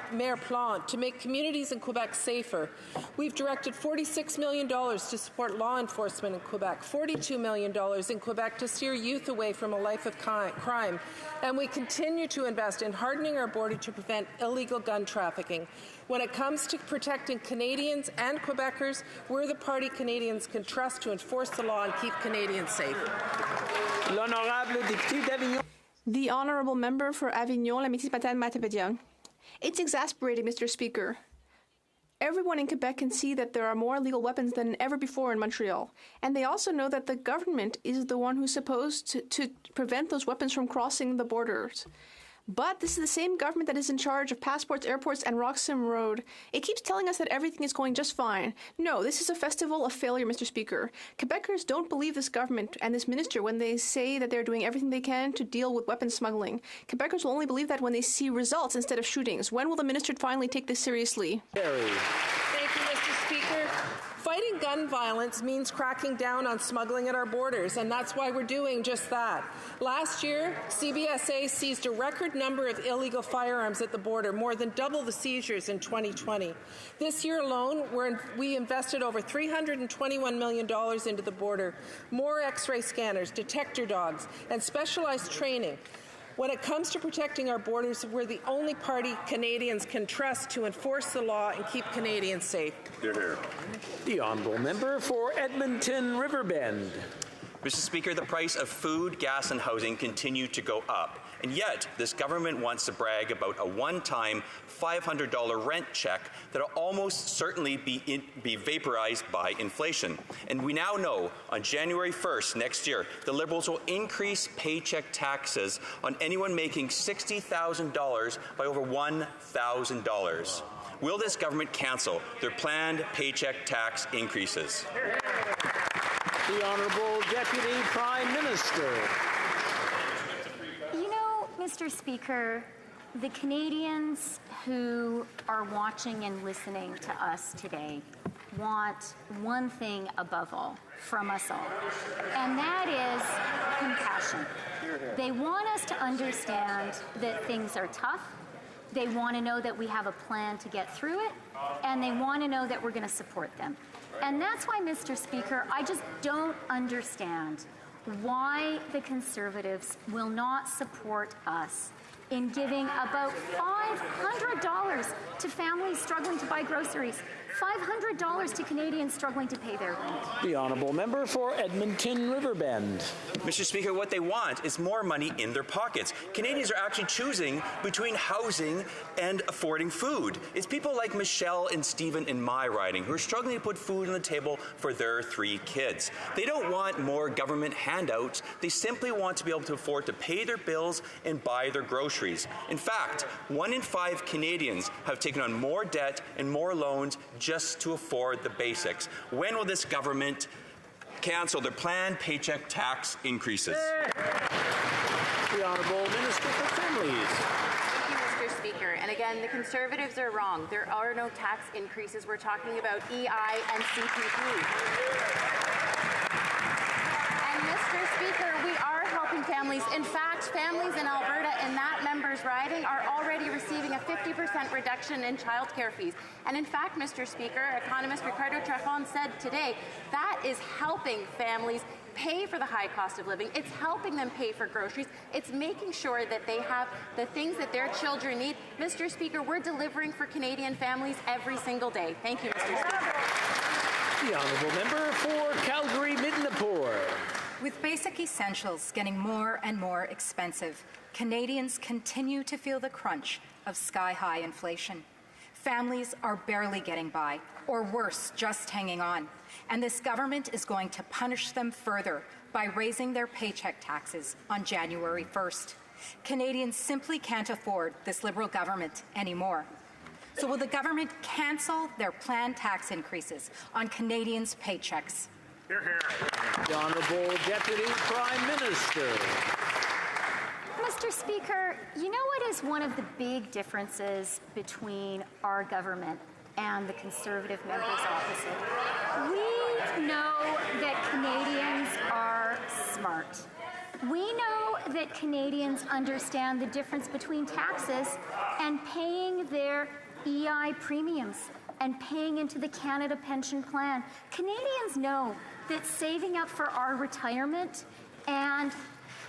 Plante to make communities in Quebec safer. We've directed $46 million to support law enforcement in Quebec, $42 million in Quebec to steer youth away from a life of crime, and we continue to invest in hardening our border to prevent illegal gun trafficking. When it comes to protecting Canadians and Quebecers, we're the party Canadians can trust to enforce the law and keep Canadians safe. The Honourable Member for Avignon, La Métis, Matane, Matapédia. It's exasperating, Mr. Speaker. Everyone in Quebec can see that there are more illegal weapons than ever before in Montreal. And they also know that the government is the one who's supposed to prevent those weapons from crossing the borders. But this is the same government that is in charge of passports, airports, and Roxham Road. It keeps telling us that everything is going just fine. No, this is a festival of failure, Mr. Speaker. Quebecers don't believe this government and this minister when they say that they're doing everything they can to deal with weapons smuggling. Quebecers will only believe that when they see results instead of shootings. When will the minister finally take this seriously? Thank you, Mr. Speaker. Fighting gun violence means cracking down on smuggling at our borders, and that's why we're doing just that. Last year, CBSA seized a record number of illegal firearms at the border, more than double the seizures in 2020. This year alone, we invested over $321 million into the border, more X-ray scanners, detector dogs, and specialized training. When it comes to protecting our borders, we're the only party Canadians can trust to enforce the law and keep Canadians safe. Hear, hear. The Honourable Member for Edmonton Riverbend. Mr. Speaker, the price of food, gas, and housing continue to go up. And yet, this government wants to brag about a one-time $500 rent check that will almost certainly be vaporized by inflation. And we now know on January 1st next year, the Liberals will increase paycheck taxes on anyone making $60,000 by over $1,000. will this government cancel their planned paycheck tax increases? The Honourable Deputy Prime Minister. You know, Mr. Speaker, the Canadians who are watching and listening to us today want one thing above all from us all, and that is compassion. They want us to understand that things are tough. They want to know that we have a plan to get through it, and they want to know that we're going to support them. And that's why, Mr. Speaker, I just don't understand why the Conservatives will not support us in giving about $500 to families struggling to buy groceries, $500 to Canadians struggling to pay their rent. The Honourable Member for Edmonton Riverbend. Mr. Speaker, what they want is more money in their pockets. Canadians are actually choosing between housing and affording food. It's people like Michelle and Stephen in my riding who are struggling to put food on the table for their 3 kids. They don't want more government handouts. They simply want to be able to afford to pay their bills and buy their groceries. In fact, 1 in 5 Canadians have taken on more debt and more loans just to afford the basics. When will this government cancel their planned paycheck tax increases? The Honourable Minister for Families. Thank you, Mr. Speaker. And again, the Conservatives are wrong. There are no tax increases. We're talking about EI and CPP. And Mr. Speaker, we are helping families. In fact, families in Alberta in that member's riding are already receiving a 50% reduction in childcare fees. And in fact, Mr. Speaker, economist Ricardo Trajon said today that is helping families pay for the high cost of living. It's helping them pay for groceries. It's making sure that they have the things that their children need. Mr. Speaker, we're delivering for Canadian families every single day. Thank you, Mr. Speaker. The Honourable Member for Calgary-Midnapore. With basic essentials getting more and more expensive, Canadians continue to feel the crunch of sky-high inflation. Families are barely getting by, or worse, just hanging on. And this government is going to punish them further by raising their paycheck taxes on January 1st. Canadians simply can't afford this Liberal government anymore. So will the government cancel their planned tax increases on Canadians' paychecks? Hear, hear. The Honourable Deputy Prime Minister. Mr. Speaker, you know what is one of the big differences between our government and the Conservative members opposite? We know that Canadians are smart. We know that Canadians understand the difference between taxes and paying their EI premiums and paying into the Canada Pension Plan. Canadians know that saving up for our retirement and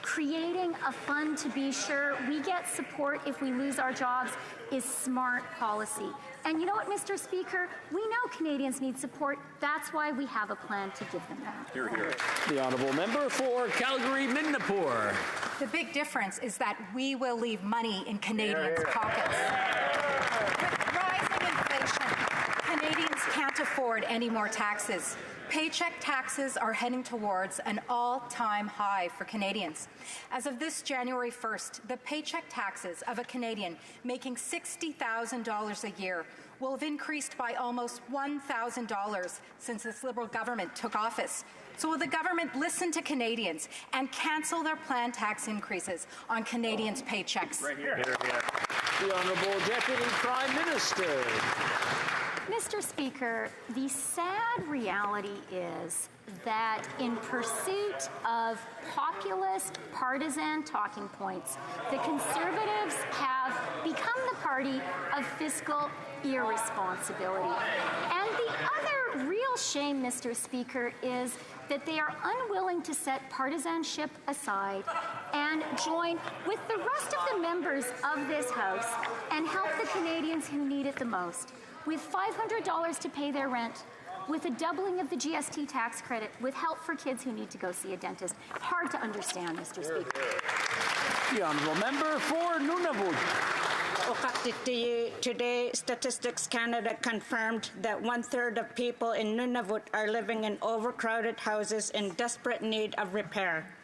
creating a fund to be sure we get support if we lose our jobs is smart policy. And you know what, Mr. Speaker? We know Canadians need support. That's why we have a plan to give them that. Hear, hear. The Honourable Member for Calgary-Midnapore. The big difference is that we will leave money in Canadians' pockets. With rising inflation, Canadians can't afford any more taxes. Paycheck taxes are heading towards an all-time high for Canadians. As of this January 1st, the paycheck taxes of a Canadian making $60,000 a year will have increased by almost $1,000 since this Liberal government took office. So will the government listen to Canadians and cancel their planned tax increases on Canadians' paychecks? Right here. Hear, hear. The Honourable Deputy Prime Minister. Mr. Speaker, the sad reality is that in pursuit of populist, partisan talking points, the Conservatives have become the party of fiscal irresponsibility. And the other real shame, Mr. Speaker, is that they are unwilling to set partisanship aside and join with the rest of the members of this House and help the Canadians who need it the most. With $500 to pay their rent, with a doubling of the GST tax credit, with help for kids who need to go see a dentist. Hard to understand, Mr. Speaker. The Honourable Member for Nunavut. Today, Statistics Canada confirmed that 1/3 of people in Nunavut are living in overcrowded houses in desperate need of repair.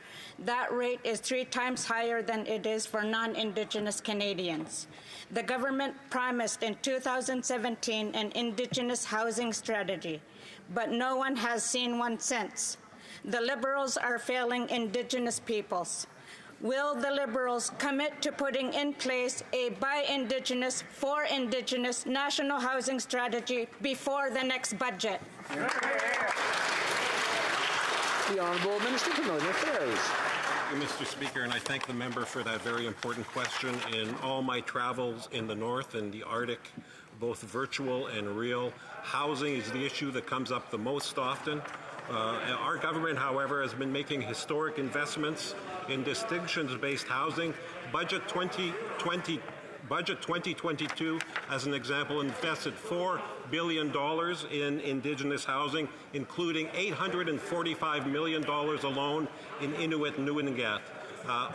That rate is 3 times higher than it is for non-Indigenous Canadians. The government promised in 2017 an Indigenous housing strategy, but no one has seen one since. The Liberals are failing Indigenous peoples. Will the Liberals commit to putting in place a by Indigenous, for Indigenous national housing strategy before the next budget? The Honourable Minister for Northern Affairs. Thank you, Mr. Speaker, and I thank the member for that very important question. In all my travels in the North and the Arctic, both virtual and real, housing is the issue that comes up the most often. Our government, however, has been making historic investments in distinctions-based housing. Budget 2022, as an example, invested $4 billion in Indigenous housing, including $845 million alone in Inuit Nunagat.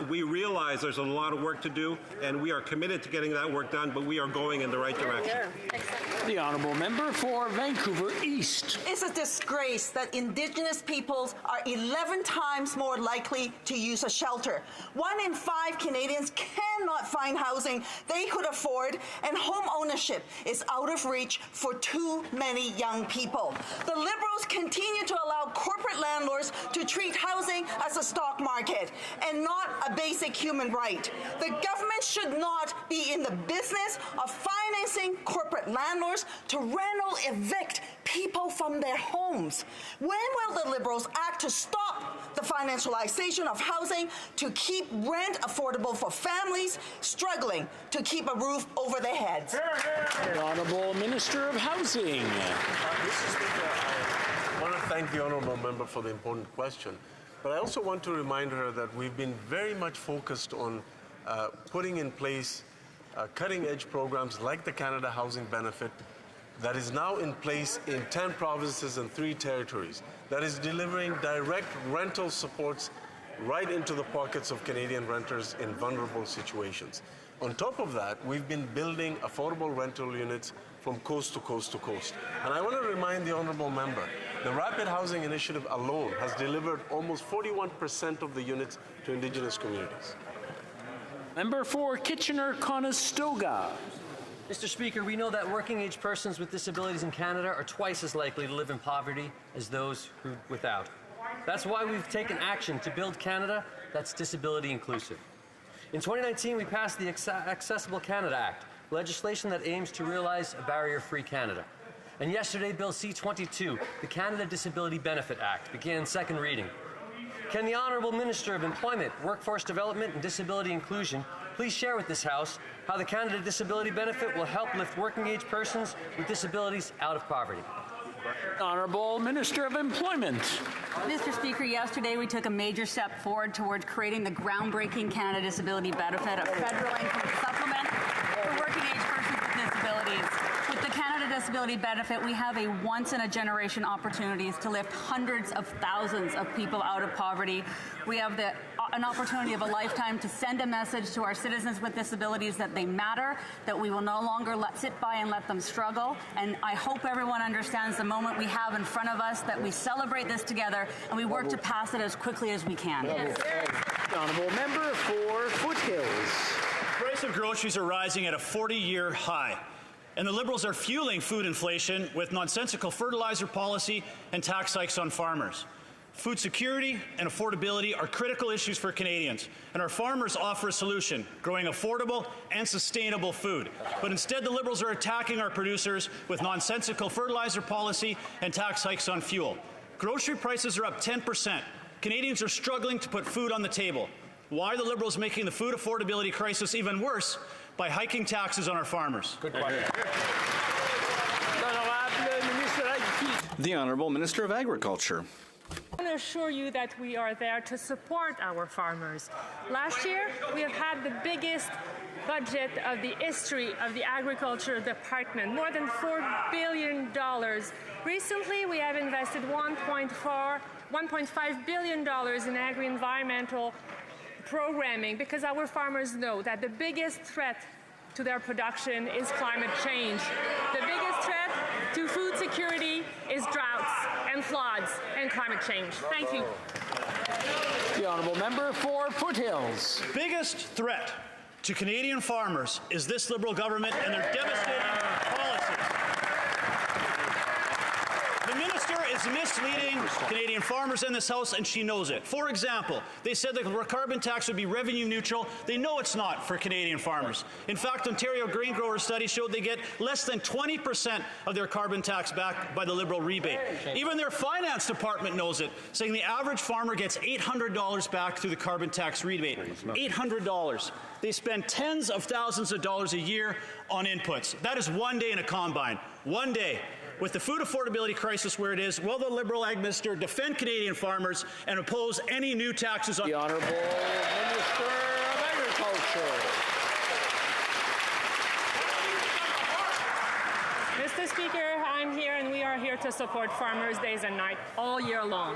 We realize there's a lot of work to do, and we are committed to getting that work done, but we are going in the right direction. The Honourable Member for Vancouver East. It's a disgrace that Indigenous peoples are 11 times more likely to use a shelter. 1 in 5 Canadians cannot find housing they could afford, and home ownership is out of reach for too many young people. The Liberals continue to allow corporate landlords to treat housing as a stock market and not a basic human right. The government should not be in the business of financing corporate landlords to rent or evict people from their homes. When will the Liberals act to stop the financialization of housing to keep rent affordable for families struggling to keep a roof over their heads? The Honourable Minister of Housing. Mr. Speaker, I want to thank the Honourable Member for the important question. But I also want to remind her that we've been very much focused on putting in place cutting-edge programs like the Canada Housing Benefit that is now in place in 10 provinces and 3 territories, that is delivering direct rental supports right into the pockets of Canadian renters in vulnerable situations. On top of that, we've been building affordable rental units from coast to coast to coast. And I want to remind the Honourable Member, the Rapid Housing Initiative alone has delivered almost 41% of the units to Indigenous communities. Member for Kitchener-Conestoga. Mr. Speaker, we know that working-age persons with disabilities in Canada are twice as likely to live in poverty as those who without. That's why we've taken action to build Canada that's disability inclusive. In 2019, we passed the Accessible Canada Act, legislation that aims to realize a barrier-free Canada. And yesterday, Bill C-22, the Canada Disability Benefit Act, began second reading. Can the Honourable Minister of Employment, Workforce Development and Disability Inclusion please share with this House how the Canada Disability Benefit will help lift working-age persons with disabilities out of poverty? Honourable Minister of Employment. Mr. Speaker, yesterday we took a major step forward towards creating the groundbreaking Canada Disability Benefit, a federal income supplement for working-age persons with disabilities. With the Canada Disability Benefit, we have a once-in-a-generation opportunities to lift hundreds of thousands of people out of poverty. We have an opportunity of a lifetime to send a message to our citizens with disabilities that they matter, that we will no longer sit by and let them struggle. And I hope everyone understands the moment we have in front of us, that we celebrate this together and we work to pass it as quickly as we can. Yes. The Honourable Member for Foothills. The price of groceries are rising at a 40-year high. And the Liberals are fueling food inflation with nonsensical fertilizer policy and tax hikes on farmers. Food security and affordability are critical issues for Canadians, and our farmers offer a solution, growing affordable and sustainable food. But instead, the Liberals are attacking our producers with nonsensical fertilizer policy and tax hikes on fuel. Grocery prices are up 10%. Canadians are struggling to put food on the table. Why are the Liberals making the food affordability crisis even worse by hiking taxes on our farmers? Good question. The Honourable Minister of Agriculture. I want to assure you that we are there to support our farmers. Last year, we have had the biggest budget of the history of the Agriculture Department, more than $4 billion. Recently, we have invested $1.5 billion in agri-environmental programming because our farmers know that the biggest threat to their production is climate change. The biggest threat to food security is droughts. and floods and climate change. Thank you. The honourable member for Foothills. Biggest threat to Canadian farmers is this Liberal government and their devastating policies. The minister is misleading Canadian farmers in this House, and she knows it. For example, they said the carbon tax would be revenue neutral. They know it's not for Canadian farmers. In fact, Ontario grain growers study showed they get less than 20% of their carbon tax back by the Liberal rebate. Even their finance department knows it, saying the average farmer gets $800 back through the carbon tax rebate. $800. They spend tens of thousands of dollars a year on inputs. That is one day in a combine. One day. With the food affordability crisis where it is, will the Liberal Ag Minister defend Canadian farmers and oppose any new taxes on... The Honourable Minister of Agriculture. Mr. Speaker, I'm here and we are here to support farmers days and night all year long.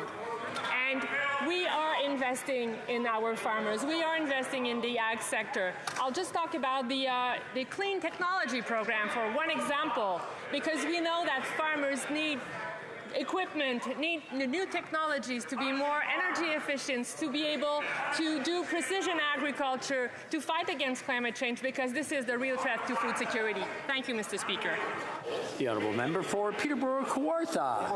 And we are investing in our farmers. We are investing in the ag sector. I'll just talk about the Clean Technology Program for one example, because we know that farmers need equipment, need new technologies to be more energy efficient, to be able to do precision agriculture, to fight against climate change, because this is the real threat to food security. Thank you, Mr. Speaker. The honourable member for Peterborough-Kawartha.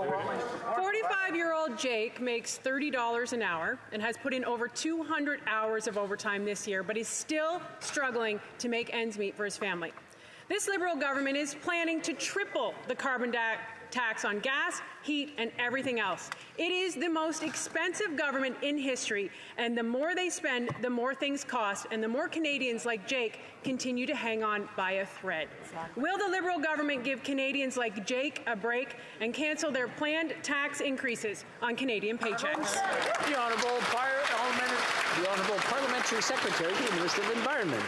45-year-old Jake makes $30 an hour and has put in over 200 hours of overtime this year, but is still struggling to make ends meet for his family. This Liberal government is planning to triple the carbon tax on gas, heat, and everything else. It is the most expensive government in history, and the more they spend, the more things cost, and the more Canadians like Jake continue to hang on by a thread. Will the Liberal government give Canadians like Jake a break and cancel their planned tax increases on Canadian paychecks? The Honourable Parliamentary Secretary to the Minister of Environment.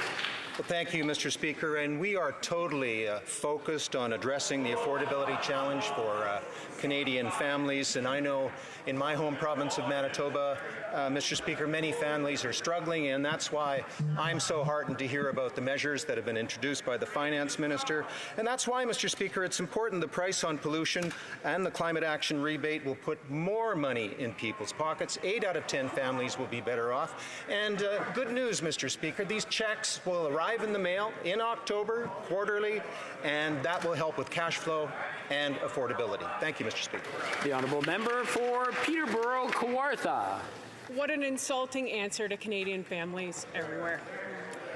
Well, thank you, Mr. Speaker, and we are totally focused on addressing the affordability challenge for Canadian families, and I know in my home province of Manitoba, Mr. Speaker, many families are struggling, and that's why I'm so heartened to hear about the measures that have been introduced by the Finance Minister, and that's why, Mr. Speaker, it's important the price on pollution and the climate action rebate will put more money in people's pockets. 8 out of 10 families will be better off, and good news, Mr. Speaker, these checks will arrive in the mail in October, quarterly, and that will help with cash flow and affordability. Thank you, Mr. Speaker. The honourable member for Peterborough-Kawartha. What an insulting answer to Canadian families everywhere.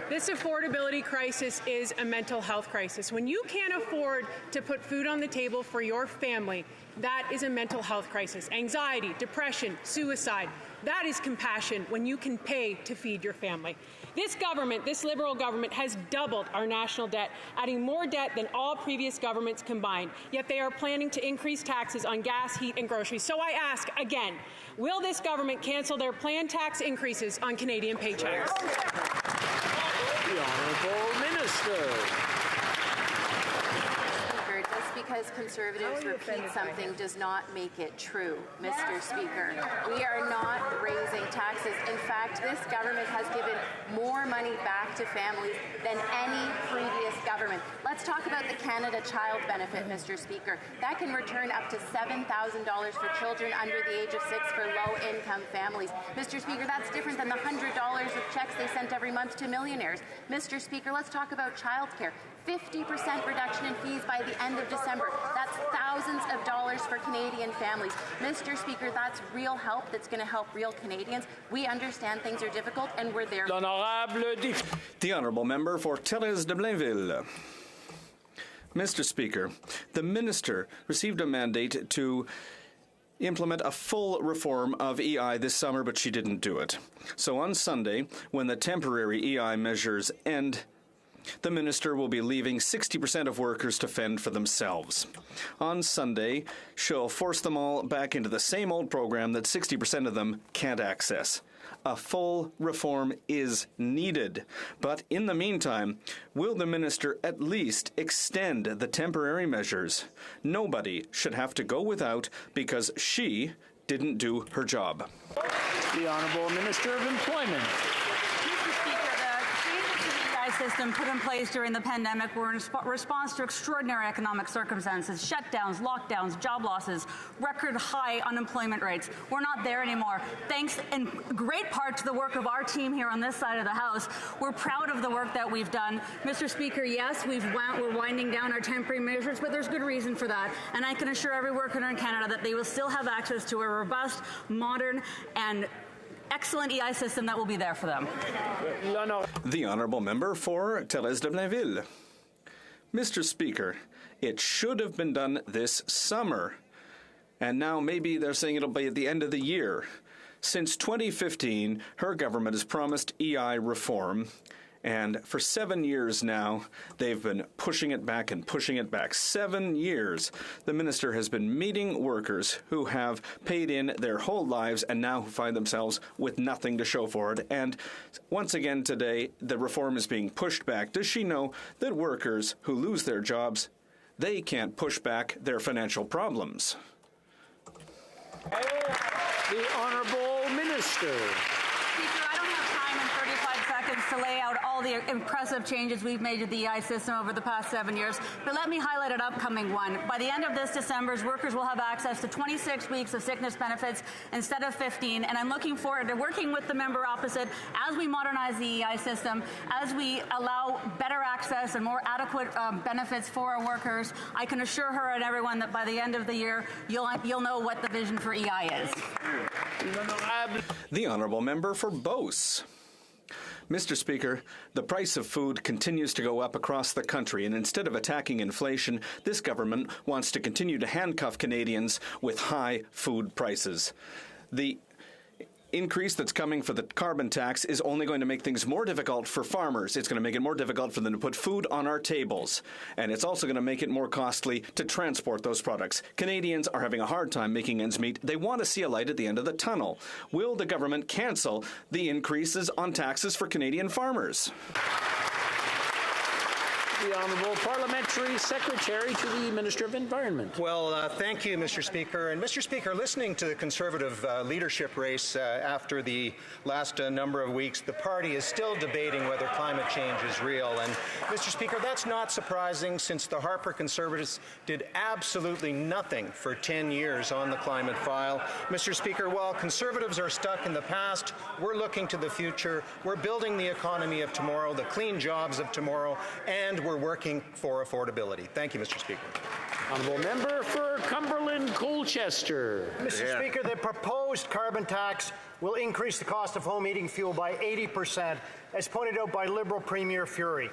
This affordability crisis is a mental health crisis. When you can't afford to put food on the table for your family, that is a mental health crisis. Anxiety, depression, suicide. That is compassion when you can pay to feed your family. This government, this Liberal government, has doubled our national debt, adding more debt than all previous governments combined. Yet they are planning to increase taxes on gas, heat, and groceries. So I ask again, will this government cancel their planned tax increases on Canadian paychecks? The Honourable Minister. Just because Conservatives repeat something does not make it true, Mr. Speaker. We are not raising taxes. In fact, this government has given more money back to families than any previous government. Let's talk about the Canada Child Benefit, Mr. Speaker. That can return up to $7,000 for children under the age of 6 for low-income families. Mr. Speaker, that's different than the $100 of checks they sent every month to millionaires. Mr. Speaker, let's talk about childcare. 50% reduction in fees by the end of December. That's thousands of dollars for Canadian families. Mr. Speaker, that's real help that's going to help real Canadians. We understand things are difficult, and we're there. The honourable member for Thérèse de Blainville. Mr. Speaker, the minister received a mandate to implement a full reform of EI this summer, but she didn't do it. So on Sunday, when the temporary EI measures end, the minister will be leaving 60% of workers to fend for themselves. On Sunday, she'll force them all back into the same old program that 60% of them can't access. A full reform is needed. But in the meantime, will the minister at least extend the temporary measures? Nobody should have to go without because she didn't do her job. The Honourable Minister of Employment. system put in place during the pandemic were in response to extraordinary economic circumstances, shutdowns, lockdowns, job losses, record high unemployment rates. We're not there anymore. Thanks in great part to the work of our team here on this side of the House. We're proud of the work that we've done. Mr. Speaker, yes, we're winding down our temporary measures, but there's good reason for that. And I can assure every worker in Canada that they will still have access to a robust, modern, and excellent EI system that will be there for them. The honourable member for Thérèse de Blainville. Mr. Speaker, it should have been done this summer. And now maybe they're saying it'll be at the end of the year. Since 2015, her government has promised EI reform. And for 7 years now, they've been pushing it back and pushing it back. 7 years. The minister has been meeting workers who have paid in their whole lives and now find themselves with nothing to show for it. And once again today, the reform is being pushed back. Does she know that workers who lose their jobs, they can't push back their financial problems? The Honourable Minister. Speaker, I don't have time in 35 seconds to lay out all the impressive changes we've made to the EI system over the past 7 years, but let me highlight an upcoming one. By the end of this December, workers will have access to 26 weeks of sickness benefits instead of 15, and I'm looking forward to working with the member opposite as we modernize the EI system, as we allow better access and more adequate benefits for our workers. I can assure her and everyone that by the end of the year, you'll know what the vision for EI is. The honourable member for Beauce. Mr. Speaker, the price of food continues to go up across the country, and instead of attacking inflation, this government wants to continue to handcuff Canadians with high food prices. The increase that's coming for the carbon tax is only going to make things more difficult for farmers. It's going to make it more difficult for them to put food on our tables. And it's also going to make it more costly to transport those products. Canadians are having a hard time making ends meet. They want to see a light at the end of the tunnel. Will the government cancel the increases on taxes for Canadian farmers? The Honourable Parliamentary Secretary to the Minister of Environment. Well, thank you, Mr. Speaker. And Mr. Speaker, listening to the Conservative leadership race after the last number of weeks, the party is still debating whether climate change is real. And Mr. Speaker, that's not surprising since the Harper Conservatives did absolutely nothing for 10 years on the climate file. Mr. Speaker, while Conservatives are stuck in the past, we're looking to the future. We're building the economy of tomorrow, the clean jobs of tomorrow, and we're working for affordability. Thank you, Mr. Speaker. Honourable member for Cumberland Colchester. Mr. Speaker, the proposed carbon tax will increase the cost of home heating fuel by 80%, as pointed out by Liberal Premier Fury.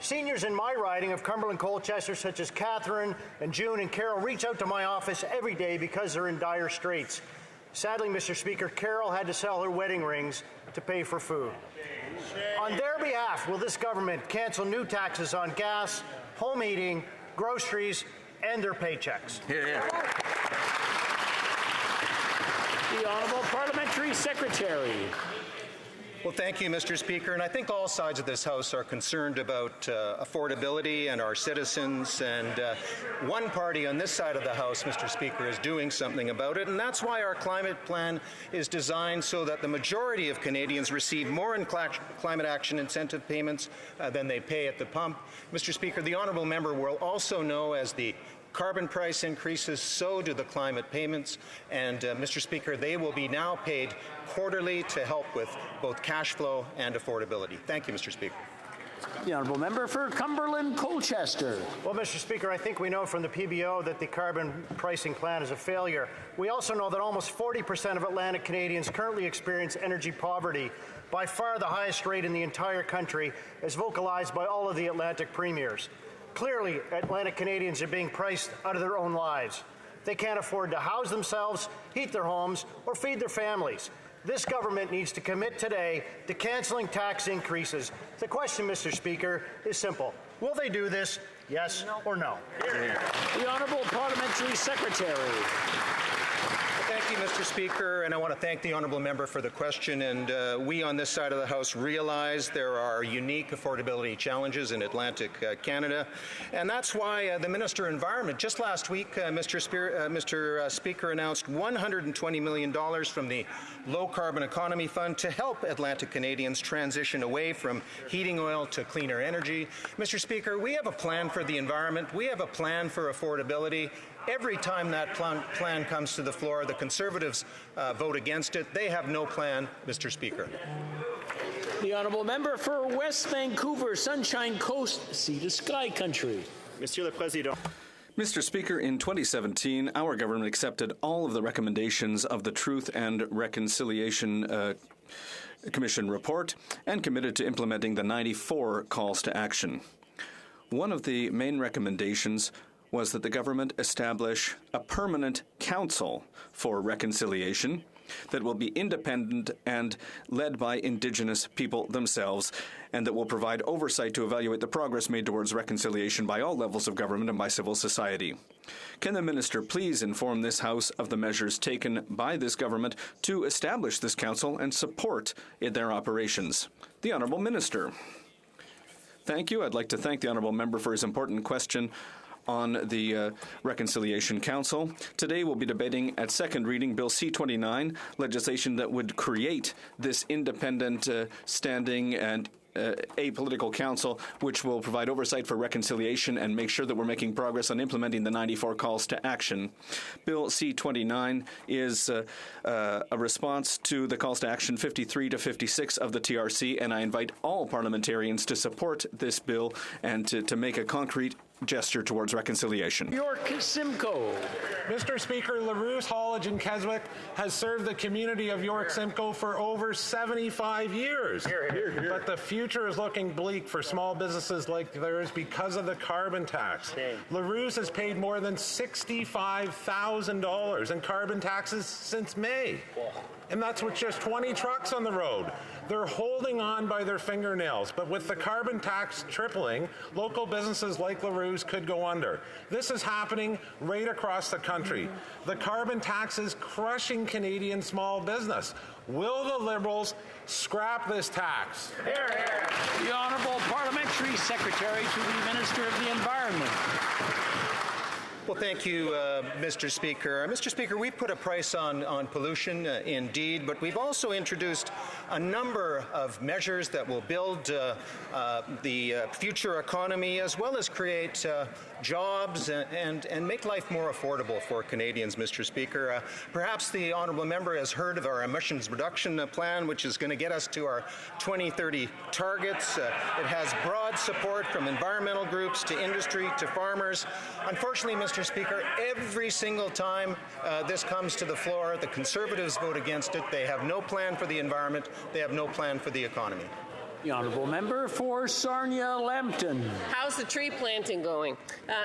Seniors in my riding of Cumberland Colchester, such as Catherine and June and Carol, reach out to my office every day because they're in dire straits. Sadly, Mr. Speaker, Carol had to sell her wedding rings to pay for food. On their behalf, will this government cancel new taxes on gas, home heating, groceries, and their paychecks? The Honourable Parliamentary Secretary. Well, thank you, Mr. Speaker. And I think all sides of this House are concerned about affordability and our citizens. And one party on this side of the House, Mr. Speaker, is doing something about it. And that's why our climate plan is designed so that the majority of Canadians receive more in climate action incentive payments than they pay at the pump. Mr. Speaker, the honourable member will also know as the carbon price increases, so do the climate payments. And, Mr. Speaker, they will be now paid quarterly to help with both cash flow and affordability. Thank you, Mr. Speaker. The honourable member for Cumberland Colchester. Well, Mr. Speaker, I think we know from the PBO that the carbon pricing plan is a failure. We also know that almost 40% of Atlantic Canadians currently experience energy poverty, by far the highest rate in the entire country, as vocalized by all of the Atlantic premiers. Clearly, Atlantic Canadians are being priced out of their own lives. They can't afford to house themselves, heat their homes, or feed their families. This government needs to commit today to cancelling tax increases. The question, Mr. Speaker, is simple. Will they do this, yes or no? The Honourable Parliamentary Secretary. Thank you, Mr. Speaker, and I want to thank the honourable member for the question. And we on this side of the House realize there are unique affordability challenges in Atlantic Canada, and that's why the Minister of Environment just last week, Mr. Speaker, announced $120 million from the Low Carbon Economy Fund to help Atlantic Canadians transition away from heating oil to cleaner energy. Mr. Speaker, we have a plan for the environment. We have a plan for affordability. Every time that plan comes to the floor, the Conservatives vote against it. They have no plan, Mr. Speaker. The honourable member for West Vancouver, Sunshine Coast, Sea to Sky Country. Monsieur le Président. Mr. Speaker, in 2017, our government accepted all of the recommendations of the Truth and Reconciliation Commission report and committed to implementing the 94 calls to action. One of the main recommendations was that the government establish a permanent council for reconciliation that will be independent and led by Indigenous people themselves, and that will provide oversight to evaluate the progress made towards reconciliation by all levels of government and by civil society. Can the Minister please inform this House of the measures taken by this government to establish this council and support in their operations? The Honourable Minister. Thank you. I'd like to thank the Honourable Member for his important question on the Reconciliation Council. Today we'll be debating at second reading Bill C-29, legislation that would create this independent standing and apolitical council, which will provide oversight for reconciliation and make sure that we're making progress on implementing the 94 calls to action. Bill C-29 is a response to the calls to action 53 to 56 of the TRC, and I invite all parliamentarians to support this bill and to make a concrete gesture towards reconciliation. York Simcoe. Mr. Speaker, LaRousse Haulage in Keswick has served the community of York Simcoe for over 75 years. But the future is looking bleak for small businesses like theirs because of the carbon tax. LaRousse has paid more than $65,000 in carbon taxes since May. And that's with just 20 trucks on the road. They're holding on by their fingernails, but with the carbon tax tripling, local businesses like LaRousse could go under. This is happening right across the country. The carbon tax is crushing Canadian small business. Will the Liberals scrap this tax? Hear, hear. The Honourable Parliamentary Secretary to the Minister of the Environment. Well, thank you, Mr. Speaker. Mr. Speaker, we've put a price on pollution, indeed, but we've also introduced a number of measures that will build the future economy as well as create jobs and make life more affordable for Canadians, Mr. Speaker. Perhaps the honourable member has heard of our emissions reduction plan, which is going to get us to our 2030 targets. It has broad support from environmental groups to industry to farmers. Unfortunately, Mr. Speaker, every single time this comes to the floor, the Conservatives vote against it. They have no plan for the environment. They have no plan for the economy. The honourable member for Sarnia-Lambton. How's the tree planting going?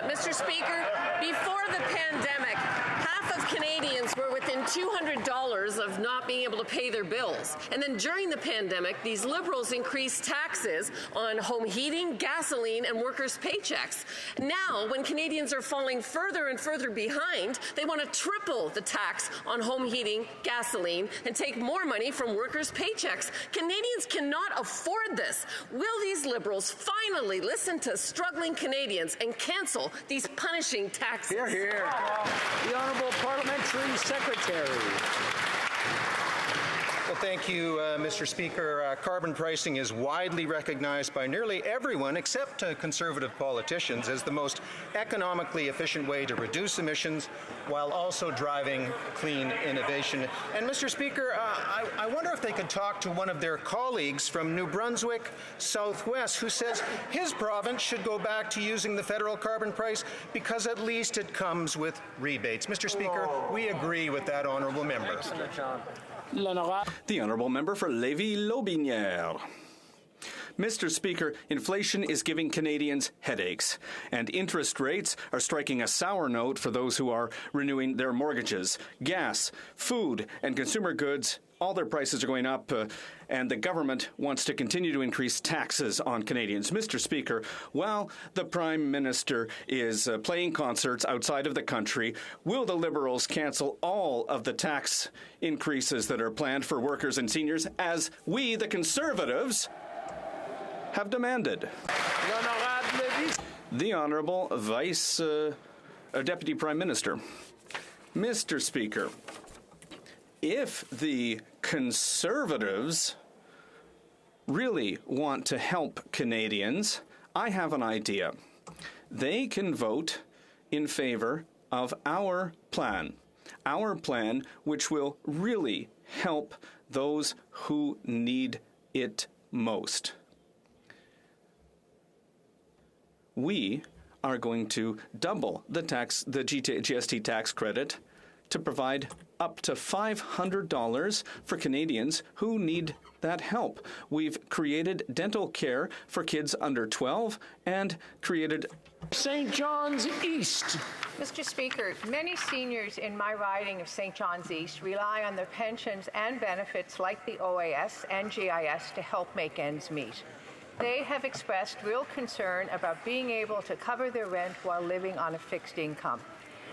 Mr. Speaker, before the pandemic, half of Canadians were within $200 of not being able to pay their bills. And then during the pandemic, these Liberals increased taxes on home heating, gasoline, and workers' paychecks. Now, when Canadians are falling further and further behind, they want to triple the tax on home heating, gasoline, and take more money from workers' paychecks. Canadians cannot afford this. Will these Liberals finally listen to struggling Canadians and cancel these punishing taxes? Hear, hear. The Honourable Parliamentary Secretary. Well, thank you, Mr. Speaker. Carbon pricing is widely recognized by nearly everyone except Conservative politicians as the most economically efficient way to reduce emissions while also driving clean innovation. And, Mr. Speaker, I wonder if they could talk to one of their colleagues from New Brunswick Southwest who says his province should go back to using the federal carbon price because at least it comes with rebates. Mr. Speaker, we agree with that honourable member. The honourable member for Lévis-Lotbinière. Mr. Speaker, inflation is giving Canadians headaches, and interest rates are striking a sour note for those who are renewing their mortgages. Gas, food, and consumer goods all their prices are going up, and the government wants to continue to increase taxes on Canadians. Mr. Speaker, while the Prime Minister is playing concerts outside of the country, will the Liberals cancel all of the tax increases that are planned for workers and seniors, as we, the Conservatives, have demanded? The Honourable Deputy Prime Minister. Mr. Speaker, if the Conservatives really want to help Canadians, I have an idea. They can vote in favor of our plan which will really help those who need it most. We are going to double the GST tax credit to provide up to $500 for Canadians who need that help. We've created dental care for kids under 12 and created St. John's East. Mr. Speaker, many seniors in my riding of St. John's East rely on their pensions and benefits like the OAS and GIS to help make ends meet. They have expressed real concern about being able to cover their rent while living on a fixed income.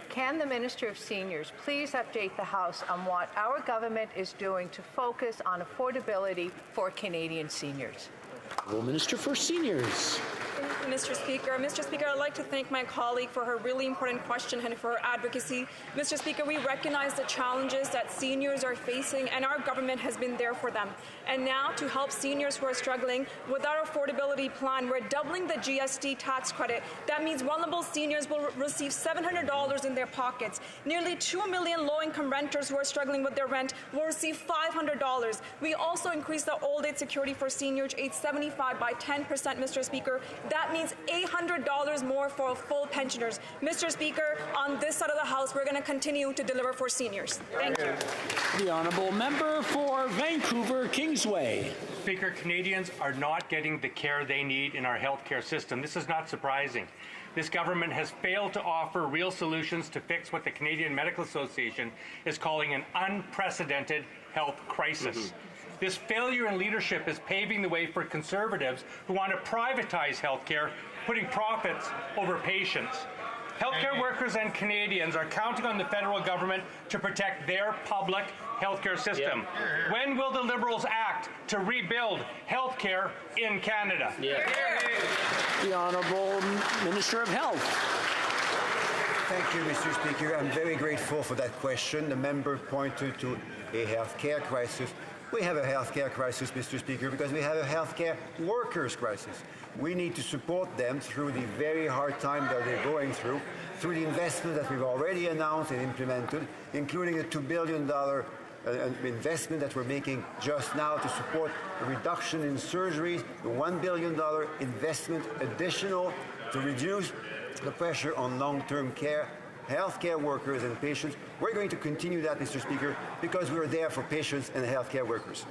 Can the Minister of Seniors please update the House on what our government is doing to focus on affordability for Canadian seniors? Well, Minister for Seniors. Mr. Speaker, I'd like to thank my colleague for her really important question and for her advocacy. Mr. Speaker, we recognize the challenges that seniors are facing, and our government has been there for them. And now, to help seniors who are struggling, with our affordability plan, we're doubling the GST tax credit. That means vulnerable seniors will receive $700 in their pockets. Nearly 2 million low-income renters who are struggling with their rent will receive $500. We also increased the old age security for seniors aged 75 by 10%, Mr. Speaker. That means $800 more for full pensioners. Mr. Speaker, on this side of the House, we're going to continue to deliver for seniors. Thank you. The Honourable Member for Vancouver Kingsway. Speaker, Canadians are not getting the care they need in our healthcare system. This is not surprising. This government has failed to offer real solutions to fix what the Canadian Medical Association is calling an unprecedented health crisis. This failure in leadership is paving the way for Conservatives who want to privatize healthcare, putting profits over patients. Healthcare workers and Canadians are counting on the federal government to protect their public healthcare system. When will the Liberals act to rebuild healthcare in Canada? The Honourable Minister of Health. Thank you, Mr. Speaker. I'm very grateful for that question. The member pointed to a healthcare crisis. We have a healthcare crisis, Mr. Speaker, because we have a healthcare workers crisis. We need to support them through the very hard time that they're going through the investment that we've already announced and implemented, including a $2 billion investment that we're making just now to support a reduction in surgeries, the $1 billion investment additional to reduce the pressure on long-term care, healthcare workers and patients. We're going to continue that, Mr. Speaker, because we're there for patients and healthcare workers.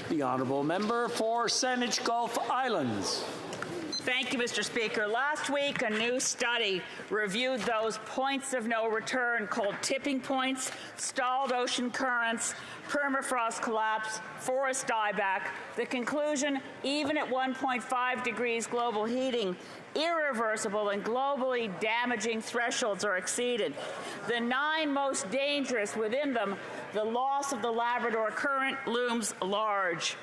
The Honourable Member for Saanich Gulf Islands. Thank you, Mr. Speaker. Last week, a new study reviewed those points of no return called tipping points, stalled ocean currents, permafrost collapse, forest dieback. The conclusion, even at 1.5 degrees global heating, irreversible and globally damaging thresholds are exceeded. The 9 most dangerous within them, the loss of the Labrador Current looms large.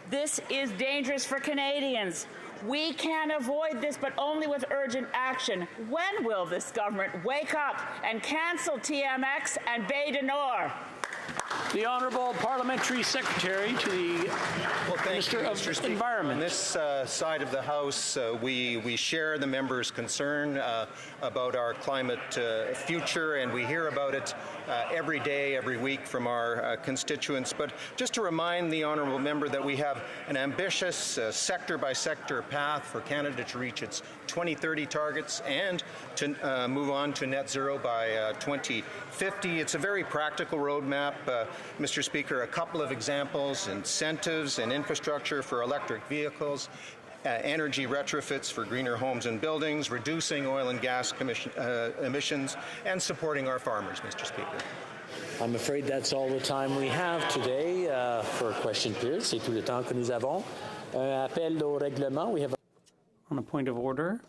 This is dangerous for Canadians. We can avoid this, but only with urgent action. When will this government wake up and cancel TMX and Bay du Nord? The Honourable Parliamentary Secretary to the Minister of Environment. On this side of the House, we share the member's concern about our climate future, and we hear about it every day, every week from our constituents. But just to remind the Honourable Member that we have an ambitious sector-by-sector path for Canada to reach its 2030 targets and to move on to net zero by 2050. It's a very practical roadmap. Mr. Speaker, a couple of examples: incentives and infrastructure for electric vehicles, energy retrofits for greener homes and buildings, reducing oil and gas emissions, and supporting our farmers, Mr. Speaker. I'm afraid that's all the time we have today for question period. C'est tout le temps que nous avons. Appel au règlement. We have on a point of order.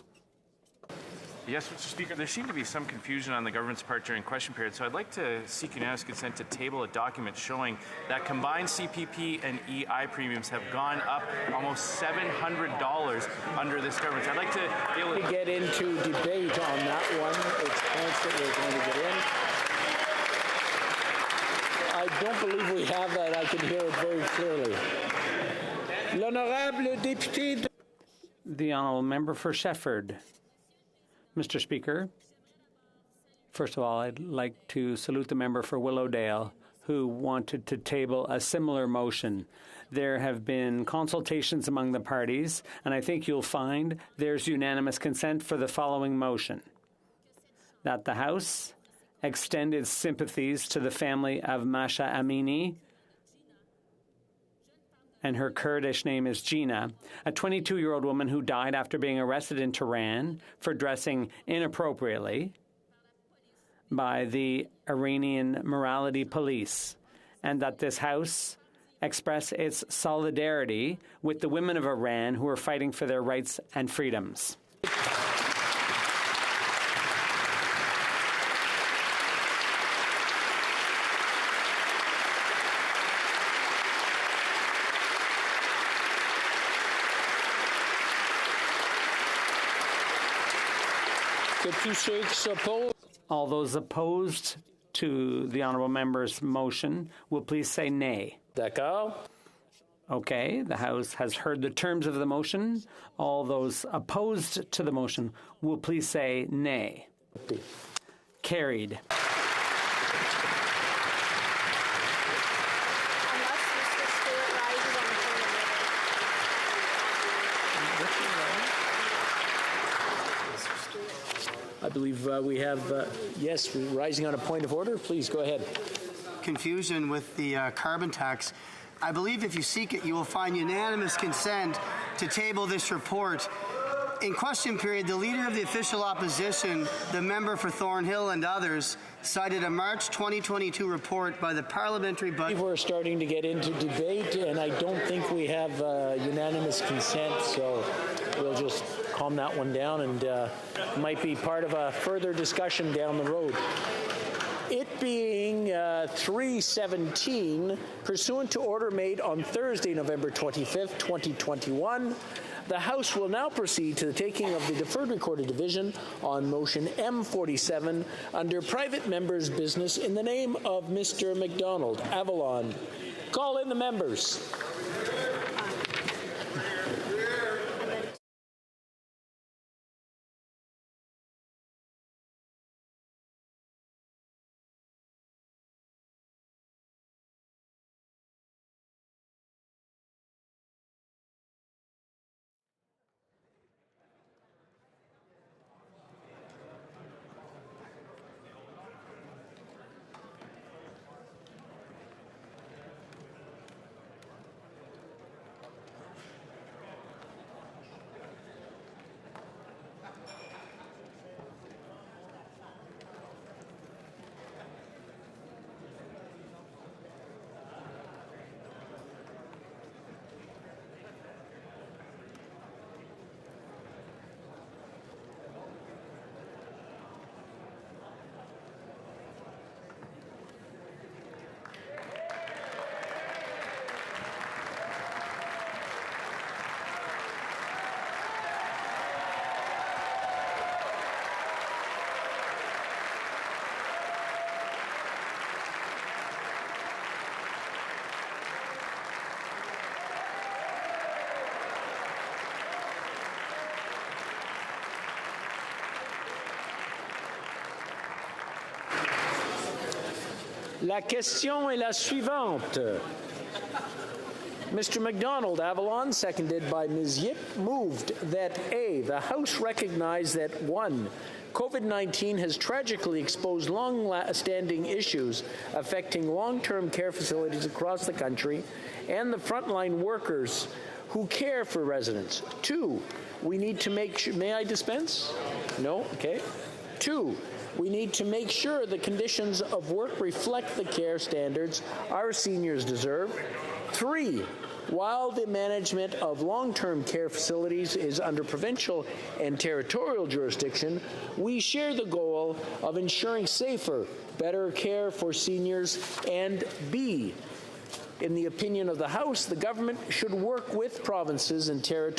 Yes, Mr. Speaker, there seemed to be some confusion on the government's part during question period, so I'd like to seek unanimous consent to table a document showing that combined CPP and EI premiums have gone up almost $700 under this government. So I'd like to deal with... get into debate on that one. It's points that we're going to get in. I don't believe we have that. I can hear it very clearly. L'honorable député... The honourable member for Shefford. Mr. Speaker, first of all, I'd like to salute the member for Willowdale who wanted to table a similar motion. There have been consultations among the parties, and I think you'll find there's unanimous consent for the following motion: that the House extend its sympathies to the family of Masha Amini, and her Kurdish name is Gina, a 22-year-old woman who died after being arrested in Tehran for dressing inappropriately by the Iranian morality police, and that this House express its solidarity with the women of Iran who are fighting for their rights and freedoms. All those opposed to the honourable member's motion will please say nay. D'accord. Okay, the House has heard the terms of the motion. All those opposed to the motion will please say nay. Carried. I believe we have, yes, rising on a point of order. Please go ahead. Confusion with the carbon tax. I believe if you seek it, you will find unanimous consent to table this report. In question period, the leader of the official opposition, the member for Thornhill and others, cited a March 2022 report by the Parliamentary Budget. We're starting to get into debate, and I don't think we have unanimous consent, so we'll just calm that one down, and might be part of a further discussion down the road. It being 3:17, pursuant to order made on Thursday, November 25th, 2021, the House will now proceed to the taking of the deferred recorded division on motion M47 under private members' business in the name of Mr. MacDonald. Avalon. Call in the members. La question est la suivante. Mr. MacDonald, Avalon, seconded by Ms. Yip, moved that A, the House recognize that 1, COVID-19 has tragically exposed long-standing issues affecting long-term care facilities across the country and the frontline workers who care for residents. 2, we need to make sure... May I dispense? No? Okay. 2, we need to make sure the conditions of work reflect the care standards our seniors deserve. 3, while the management of long-term care facilities is under provincial and territorial jurisdiction, we share the goal of ensuring safer, better care for seniors. And B, in the opinion of the House, the government should work with provinces and territories